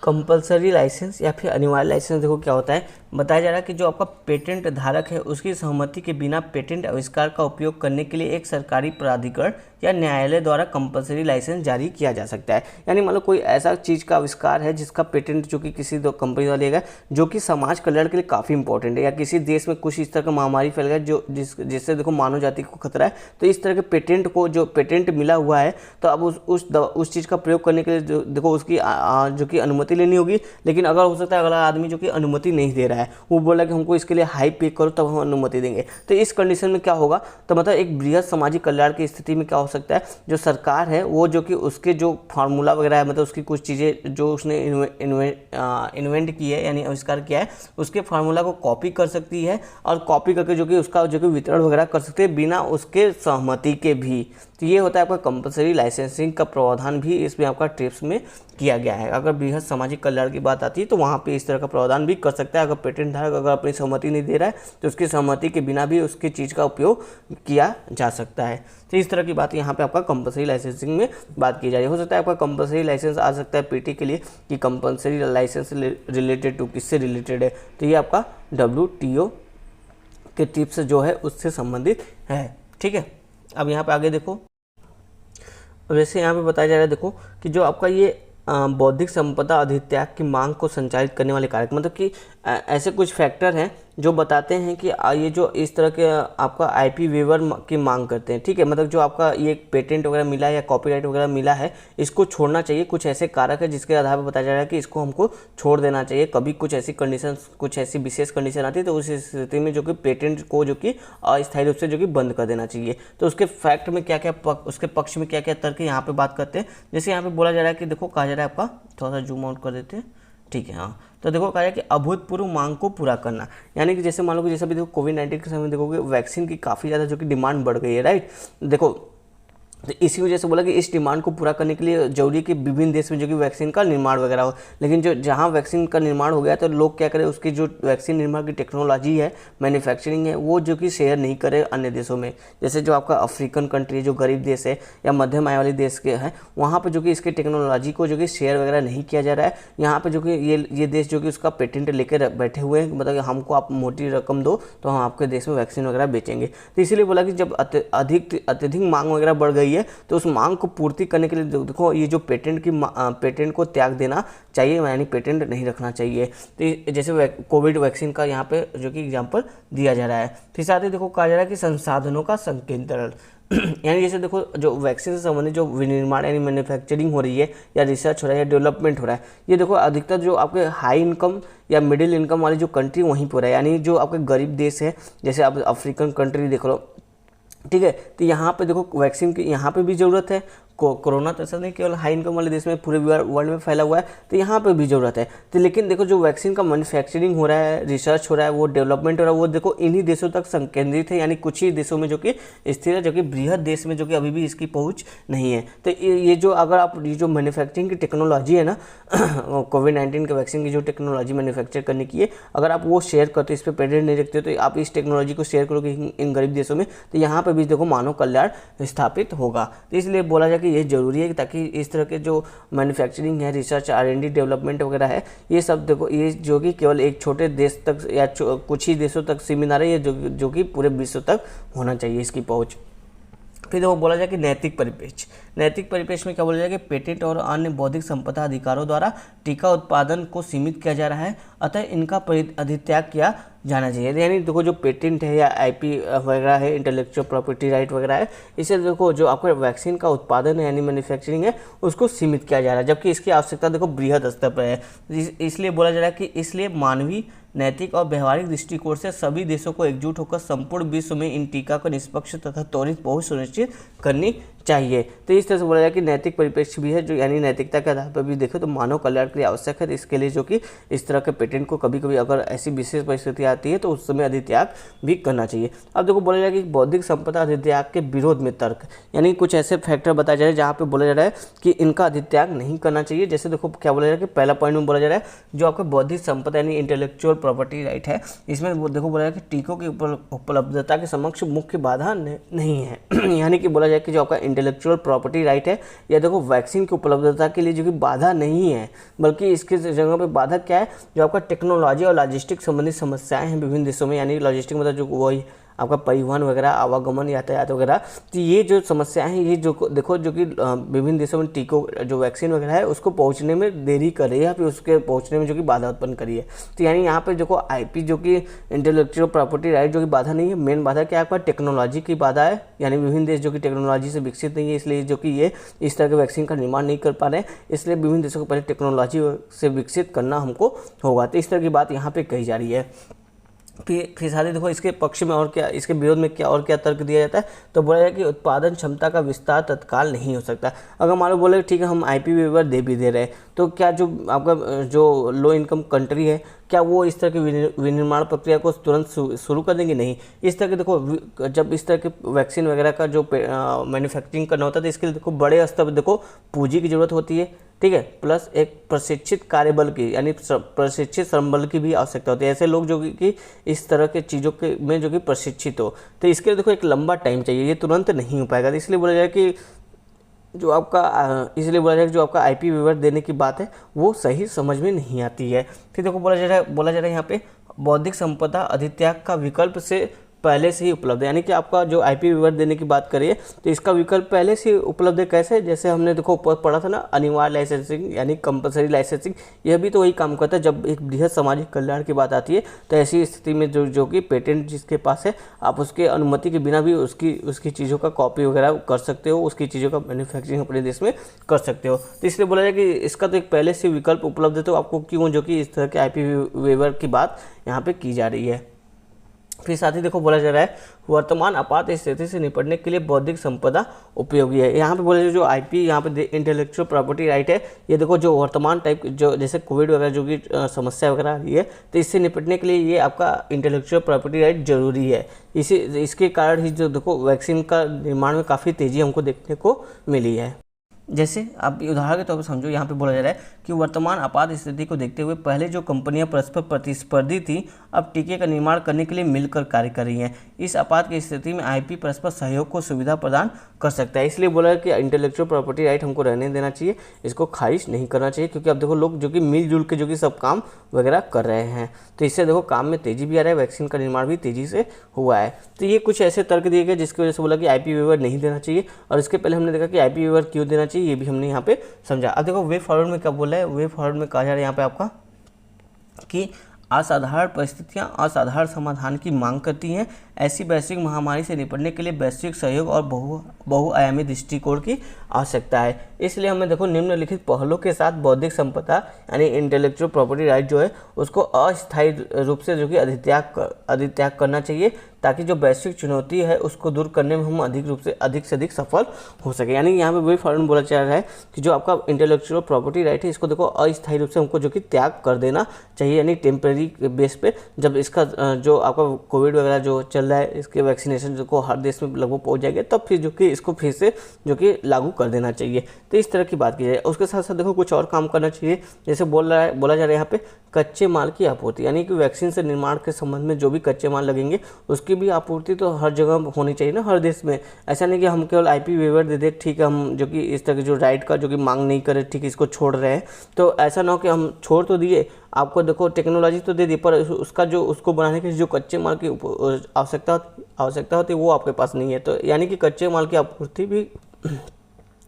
कंपलसरी लाइसेंस या फिर अनिवार्य लाइसेंस देखो क्या होता है, बताया जा रहा है कि जो आपका पेटेंट धारक है उसकी सहमति के बिना पेटेंट आविष्कार का उपयोग करने के लिए एक सरकारी प्राधिकरण या न्यायालय द्वारा कंपलसरी लाइसेंस जारी किया जा सकता है। यानी मान लो कोई ऐसा चीज़ का आविष्कार है जिसका पेटेंट जो कि किसी दो कंपनी द्वारा लिया गया, जो कि समाज कल्याण के लिए काफ़ी इंपॉर्टेंट है, या किसी देश में कुछ इस तरह का महामारी फैल गया जिससे देखो मानव जाति को खतरा है, तो इस तरह के पेटेंट को जो पेटेंट मिला हुआ है, तो अब उस चीज़ का प्रयोग करने के लिए देखो उसकी जो कि अनुमति लेनी होगी। लेकिन अगर हो सकता है अगला आदमी जो कि अनुमति नहीं दे रहा है, वो बोला कि हमको इसके लिए हाई पे करो तब हम अनुमति देंगे, तो इस कंडीशन में क्या होगा, तो मतलब एक बृहद सामाजिक कल्याण की स्थिति में क्या हो सकता है, जो सरकार है वो जो कि उसके जो फार्मूला वगैरह है, मतलब उसकी कुछ चीज़ें जो उसने इन्वेंट की है यानी आविष्कार किया है, उसके फार्मूला को कॉपी कर सकती है और कॉपी करके जो कि उसका जो कि वितरण वगैरह कर सकते हैं बिना उसके सहमति के भी। तो ये होता है आपका कंपलसरी लाइसेंसिंग का प्रावधान भी इसमें आपका ट्रिप्स में किया गया है। अगर बृहद सामाजिक कल्याण की बात आती है तो वहाँ पे इस तरह का प्रावधान भी कर सकता है। अगर पेटेंट धारक अगर अपनी सहमति नहीं दे रहा है तो उसकी सहमति के बिना भी उसकी चीज़ का उपयोग किया जा सकता है। तो इस तरह की बात यहाँ पे आपका कंपलसरी लाइसेंसिंग में बात की जा रही है। हो सकता है आपका कंपलसरी लाइसेंस आ सकता है पीटी के लिए कि कंपलसरी लाइसेंस रिलेटेड टू किससे रिलेटेड है, तो ये आपका WTO के ट्रिप्स जो है उससे संबंधित है। ठीक है, अब यहाँ पे आगे देखो, वैसे यहाँ पे बताया जा रहा है देखो कि जो आपका ये बौद्धिक संपदा अधित्याग की मांग को संचालित करने वाले कारक, मतलब कि ऐसे कुछ फैक्टर हैं जो बताते हैं कि ये जो इस तरह के आपका IP वेवर की मांग करते हैं। ठीक है, मतलब जो आपका ये पेटेंट वगैरह मिला है या कॉपीराइट वगैरह मिला है, इसको छोड़ना चाहिए। कुछ ऐसे कारक है जिसके आधार पर बताया जा रहा है कि इसको हमको छोड़ देना चाहिए। कभी कुछ ऐसी कंडीशन, कुछ ऐसी विशेष कंडीशन आती है तो उस स्थिति में जो कि पेटेंट को जो कि अस्थायी रूप से जो कि बंद कर देना चाहिए। तो उसके फैक्ट में क्या क्या उसके पक्ष में क्या क्या तर्क यहाँ पे बात करते हैं। जैसे यहाँ पे बोला जा रहा है कि देखो कहा जा रहा है आपका, थोड़ा सा जूम आउट कर देते हैं। ठीक है, हाँ, तो देखो कहा जाए कि अभूतपूर्व मांग को पूरा करना, यानी कि जैसे मान लो कि जैसे भी देखो कोविड-19 के समय देखोगे वैक्सीन की काफ़ी ज़्यादा जो कि डिमांड बढ़ गई है, राइट। देखो तो इसी वजह से बोला कि इस डिमांड को पूरा करने के लिए जरूरी कि विभिन्न देश में जो कि वैक्सीन का निर्माण वगैरह हो। लेकिन जो जहां वैक्सीन का निर्माण हो गया तो लोग क्या करें, उसकी जो वैक्सीन निर्माण की टेक्नोलॉजी है, मैन्युफैक्चरिंग है, वो जो कि शेयर नहीं करे अन्य देशों में। जैसे जो आपका अफ्रीकन कंट्री जो गरीब देश है या मध्यम आय वाले देश के हैं, वहाँ पर जो कि इसकी टेक्नोलॉजी को जो कि शेयर वगैरह नहीं किया जा रहा है। यहाँ पर जो कि ये देश जो कि उसका पेटेंट लेकर बैठे हुए हैं, मतलब हमको आप मोटी रकम दो तो हम आपके देश में वैक्सीन वगैरह बेचेंगे। तो इसीलिए बोला कि जब अत्यधिक मांग वगैरह बढ़ गई है तो उस मांग को पूर्ति करने के लिए देखो ये जो पेटेंट को त्याग देना चाहिए, यानी पेटेंट नहीं रखना चाहिए। तो जैसे कोविड वैक्सीन का यहाँ पे जो कि एग्जांपल दिया जा रहा है। फिर साथ ही देखो कहा जा रहा है कि संसाधनों का संकेंद्रण यानी जैसे देखो जो वैक्सीन से संबंधित जो विनिर्माण यानी मैन्युफैक्चरिंग हो रही है या रिसर्च हो रहा है या डेवलपमेंट हो रहा है, ये देखो अधिकतर जो आपके हाई इनकम या मिडिल इनकम वाली जो कंट्री वहीं पर है, यानी जो आपके गरीब देश है, जैसे आप अफ्रीकन कंट्री देख लो। ठीक है, तो यहाँ पे देखो वैक्सीन की यहाँ पे भी ज़रूरत है। कोरोना तो ऐसा नहीं केवल हाई इनकम वाले देश में, पूरे वर्ल्ड में फैला हुआ है, तो यहाँ पे भी ज़रूरत है। तो लेकिन देखो जो वैक्सीन का मैन्युफैक्चरिंग हो रहा है, रिसर्च हो रहा है, वो डेवलपमेंट हो रहा है, वो देखो इन्हीं देशों तक संकेंद्रित है, यानी कुछ ही देशों में जो कि स्थिर है, जो कि बृहद देश में जो कि अभी भी इसकी पहुँच नहीं है। तो ये जो अगर आप ये जो मैन्युफैक्चरिंग की टेक्नोलॉजी है ना कोविड-19 के वैक्सीन की जो टेक्नोलॉजी मैन्युफैक्चर करने की है, अगर आप वो शेयर करते हो, इस पर पेटेंट नहीं रखते हो, तो आप इस टेक्नोलॉजी को शेयर करोगे इन गरीब देशों में, तो यहाँ पर भी देखो मानव कल्याण स्थापित होगा। तो इसलिए बोला जाए कि ये जरूरी है ताकि इस तरह के जो मैन्युफैक्चरिंग है, रिसर्च, R&D डेवलपमेंट वगैरह है, ये सब देखो ये जो कि केवल एक छोटे देश तक या कुछ ही देशों तक सीमित ना रहे, ये जो कि पूरे विश्व तक होना चाहिए इसकी पहुंच। फिर वो बोला जाए कि नैतिक परिप्रेक्ष्य में क्या बोला जाए कि पेटेंट और अन्य बौद्धिक संपदा अधिकारों द्वारा टीका उत्पादन को सीमित किया जा रहा है, अतः इनका अधित्याग किया जाना चाहिए। यानी देखो जो पेटेंट है या IP वगैरह है, इंटेलेक्चुअल प्रॉपर्टी राइट वगैरह है, इसे देखो जो आपका वैक्सीन का उत्पादन है यानी मैन्युफैक्चरिंग है, उसको सीमित किया जा रहा है, जबकि इसकी आवश्यकता देखो बृहद स्तर पर है। इसलिए बोला जा रहा है कि इसलिए मानवीय, नैतिक और व्यवहारिक दृष्टिकोण से सभी देशों को एकजुट होकर संपूर्ण विश्व में इन टीका को निष्पक्ष तथा त्वरित पहुंच सुनिश्चित करनी चाहिए। तो इस तरह से बोला जाए कि नैतिक परिप्रेक्ष्य भी है, जो यानी नैतिकता के आधार पर भी देखें तो मानव कल्याण के लिए आवश्यक है। तो इसके लिए जो कि इस तरह के पेटेंट को कभी कभी अगर ऐसी विशेष परिस्थिति आती है तो उस समय अधित्याग भी करना चाहिए। अब देखो बोला जाए कि बौद्धिक संपदा अधित्याग के विरोध में तर्क, यानी कुछ ऐसे फैक्टर बताए जा रहे हैं जहाँ पे बोला जा रहा है कि इनका अधित्याग नहीं करना चाहिए। जैसे देखो क्या बोला जा रहा है कि पहला पॉइंट में बोला जा रहा है जो आपका बौद्धिक संपदा यानी इंटेलेक्चुअल प्रॉपर्टी राइट है, इसमें देखो बोला जाए कि टीकों की उपलब्धता के समक्ष मुख्य बाधा नहीं है। यानी कि बोला जाए कि जो आपका इंटेलेक्चुअल प्रॉपर्टी राइट है या देखो वैक्सीन की उपलब्धता के लिए जो कि बाधा नहीं है, बल्कि इसके जगह पे बाधा क्या है, जो आपका टेक्नोलॉजी और लॉजिस्टिक संबंधित समस्याएं हैं विभिन्न देशों में, यानी लॉजिस्टिक मतलब जो वही आपका परिवहन वगैरह, आवागमन, यातायात वगैरह। तो ये जो समस्याएं हैं ये जो देखो जो कि विभिन्न देशों में टीकों जो वैक्सीन वगैरह है उसको पहुंचने में देरी कर रही है, फिर उसके पहुंचने में जो कि बाधा उत्पन्न करी है। तो यानी यहाँ पे देखो आईपी जो कि इंटेलेक्चुअल प्रॉपर्टी राइट जो कि बाधा नहीं है, मेन बाधा क्या है आपका टेक्नोलॉजी की बाधा है, यानी विभिन्न देश जो कि टेक्नोलॉजी से विकसित नहीं है, इसलिए जो कि ये इस तरह के वैक्सीन का निर्माण नहीं कर पा रहे हैं। इसलिए विभिन्न देशों को पहले टेक्नोलॉजी से विकसित करना हमको होगा। तो इस तरह की बात यहाँ पे कही जा रही है। फिर साथ ही देखो इसके पक्ष में और क्या, इसके विरोध में क्या और क्या तर्क दिया जाता है, तो बोला जाए कि उत्पादन क्षमता का विस्तार तत्काल नहीं हो सकता। अगर मान लो बोले ठीक है हम आईपी वेवर भी दे रहे हैं, तो क्या जो आपका जो लो इनकम कंट्री है क्या वो इस तरह की विनिर्माण प्रक्रिया को तुरंत शुरू कर देंगे? नहीं। इस तरह के देखो जब इस तरह के वैक्सीन वगैरह का जो मैन्युफैक्चरिंग करना होता है तो इसके लिए देखो बड़े स्तर पर देखो पूंजी की जरूरत होती है, ठीक है, प्लस एक प्रशिक्षित कार्यबल की यानी प्रशिक्षित श्रमबल की भी आवश्यकता होती है। ऐसे लोग जो कि इस तरह के चीज़ों के में जो कि प्रशिक्षित हो, तो इसके लिए देखो एक लंबा टाइम चाहिए, ये तुरंत नहीं हो पाएगा। तो इसलिए बोला जाए कि जो आपका आईपी वेवर देने की बात है वो सही समझ में नहीं आती है। फिर देखो बोला जा रहा है यहाँ पे बौद्धिक संपदा अधित्याग का विकल्प से पहले से ही उपलब्ध है, यानी कि आपका जो आईपी वेवर देने की बात करिए तो इसका विकल्प पहले से उपलब्ध है। कैसे? जैसे हमने देखो ऊपर पढ़ा था ना, अनिवार्य लाइसेंसिंग यानी कंपलसरी लाइसेंसिंग, यह भी तो वही काम करता है। जब एक बृहद सामाजिक कल्याण की बात आती है तो ऐसी स्थिति में जो कि पेटेंट जिसके पास है आप उसके अनुमति के बिना भी उसकी चीज़ों का कॉपी वगैरह कर सकते हो, उसकी चीज़ों का मैन्युफैक्चरिंग अपने देश में कर सकते हो। तो इसलिए बोला जाए कि इसका तो एक पहले से विकल्प उपलब्ध है, तो आपको क्यों जो कि इस तरह के आईपी वेवर की बात यहाँ पे की जा रही है। फिर साथ ही देखो बोला जा रहा है वर्तमान आपात स्थिति से निपटने के लिए बौद्धिक संपदा उपयोगी है। यहाँ पे बोले जो आईपी यहाँ पे इंटेलेक्चुअल प्रॉपर्टी राइट है, ये देखो जो वर्तमान टाइप जो जैसे कोविड वगैरह जो कि समस्या वगैरह आ रही है, तो इससे निपटने के लिए ये आपका इंटेलेक्चुअल प्रॉपर्टी राइट जरूरी है। इसके कारण ही जो देखो वैक्सीन का निर्माण में काफ़ी तेज़ी हमको देखने को मिली है। जैसे आप उदाहरण के तौर पर समझो, यहाँ पे बोला जा रहा है कि वर्तमान आपात स्थिति को देखते हुए पहले जो कंपनियां परस्पर प्रतिस्पर्धी थी अब टीके का निर्माण करने के लिए मिलकर कार्य कर रही हैं। इस आपात की स्थिति में आईपी परस्पर सहयोग को सुविधा प्रदान कर सकता है। इसलिए बोला कि इंटेलेक्चुअल प्रॉपर्टी राइट हमको रहने देना चाहिए, इसको खारिज नहीं करना चाहिए, क्योंकि अब देखो लोग जो कि मिलजुल के जो कि सब काम वगैरह कर रहे हैं, तो इससे देखो काम में तेज़ी भी आ रहा है, वैक्सीन का निर्माण भी तेज़ी से हुआ है। तो ये कुछ ऐसे तर्क दिए गए जिसकी वजह से बोला कि आईपी वेवर नहीं देना चाहिए। और इसके पहले हमने देखा कि आईपी वेवर क्यों देना चाहिए, ये भी हमने यहाँ पे समझा। अब देखो वे फॉरवर्ड में क्या बोला है, वे फॉरवर्ड में कहा जा रहा है यहाँ पे आपका कि असाधारण परिस्थितियां असाधारण समाधान की मांग करती हैं। ऐसी वैश्विक महामारी से निपटने के लिए वैश्विक सहयोग और बहुआयामी दृष्टिकोण की आवश्यकता है। इसलिए हमें देखो निम्नलिखित पहलों के साथ बौद्धिक संपदा यानी इंटेलेक्चुअल प्रॉपर्टी राइट जो है उसको अस्थायी रूप से जो कि अधित्याग करना चाहिए, ताकि जो वैश्विक चुनौती है उसको दूर करने में हम अधिक से अधिक सफल हो सके। यानी यहाँ पे वही फॉरन बोला जा रहा है कि जो आपका इंटेलेक्चुअल प्रॉपर्टी राइट है इसको देखो अस्थायी रूप से हमको जो कि त्याग कर देना चाहिए, यानी टेम्परेरी बेस पे। जब इसका जो आपका कोविड वगैरह जो चल रहा है इसके वैक्सीनेशन जो को हर देश में लगभग पहुँच जाएगा, तब फिर जो कि इसको फिर से जो कि लागू कर देना चाहिए। तो इस तरह की बात की जाए। उसके साथ साथ देखो कुछ और काम करना चाहिए, जैसे बोला जा रहा है यहाँ पे कच्चे माल की आपूर्ति, यानी कि वैक्सीन से निर्माण के संबंध में जो भी कच्चे माल लगेंगे उसकी भी आपूर्ति तो हर जगह होनी चाहिए ना, हर देश में। ऐसा नहीं कि हम केवल आईपी वेवर दे दे, ठीक है, हम जो कि इस तरह के जो राइट का जो कि मांग नहीं करे, ठीक है, इसको छोड़ रहे हैं। तो ऐसा ना हो कि हम छोड़ तो दिए, आपको देखो टेक्नोलॉजी तो दे दी, पर उसको बनाने के जो कच्चे माल की आवश्यकता होती है वो आपके पास नहीं है। तो यानी कि कच्चे माल की आपूर्ति भी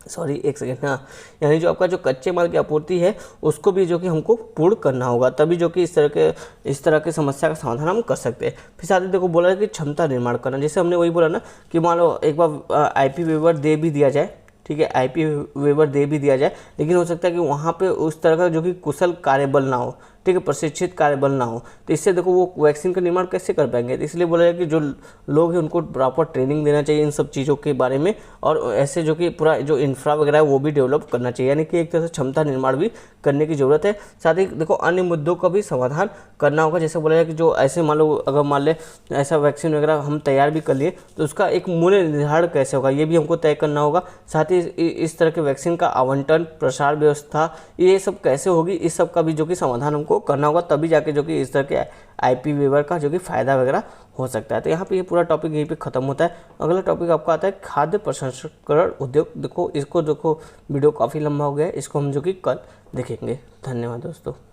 एक सेकेंड, हाँ, यानी जो आपका जो कच्चे माल की आपूर्ति है उसको भी जो कि हमको पूर्ण करना होगा, तभी जो कि इस तरह के समस्या का समाधान हम कर सकते हैं। फिर साथ ही देखो बोला है कि क्षमता निर्माण करना, जैसे हमने वही बोला ना कि मान लो एक बार आईपी वेवर दे भी दिया जाए, ठीक है, आईपी वेवर दे भी दिया जाए, लेकिन हो सकता है कि वहाँ पे उस तरह का जो कि कुशल कार्यबल ना हो, ठीक है, प्रशिक्षित कार्यबल ना हो, तो इससे देखो वो वैक्सीन का निर्माण कैसे कर पाएंगे। तो इसलिए बोला जाए कि जो लोग हैं उनको प्रॉपर ट्रेनिंग देना चाहिए इन सब चीज़ों के बारे में, और ऐसे जो कि पूरा जो इंफ्रा वगैरह है वो भी डेवलप करना चाहिए, यानी कि एक तरह से क्षमता निर्माण भी करने की ज़रूरत है। साथ ही देखो अन्य मुद्दों का भी समाधान करना होगा, जैसे बोला जाए कि जो ऐसे मान लो अगर मान ले ऐसा वैक्सीन वगैरह हम तैयार भी कर लिए तो उसका एक मूल्य निर्धारण कैसे होगा ये भी हमको तय करना होगा। साथ ही इस तरह के वैक्सीन का आवंटन, प्रसार व्यवस्था ये सब कैसे होगी, इस सब का भी जो कि समाधान हमको करना होगा, तभी जाके जो कि इस तरह के आईपी वेवर का जो कि फ़ायदा वगैरह हो सकता है। तो यहाँ पे ये पूरा टॉपिक यहीं पे ख़त्म होता है। अगला टॉपिक आपका आता है खाद्य प्रसंस्करण उद्योग। देखो वीडियो काफ़ी लंबा हो गया है, इसको हम जो कि कल देखेंगे। धन्यवाद दोस्तों।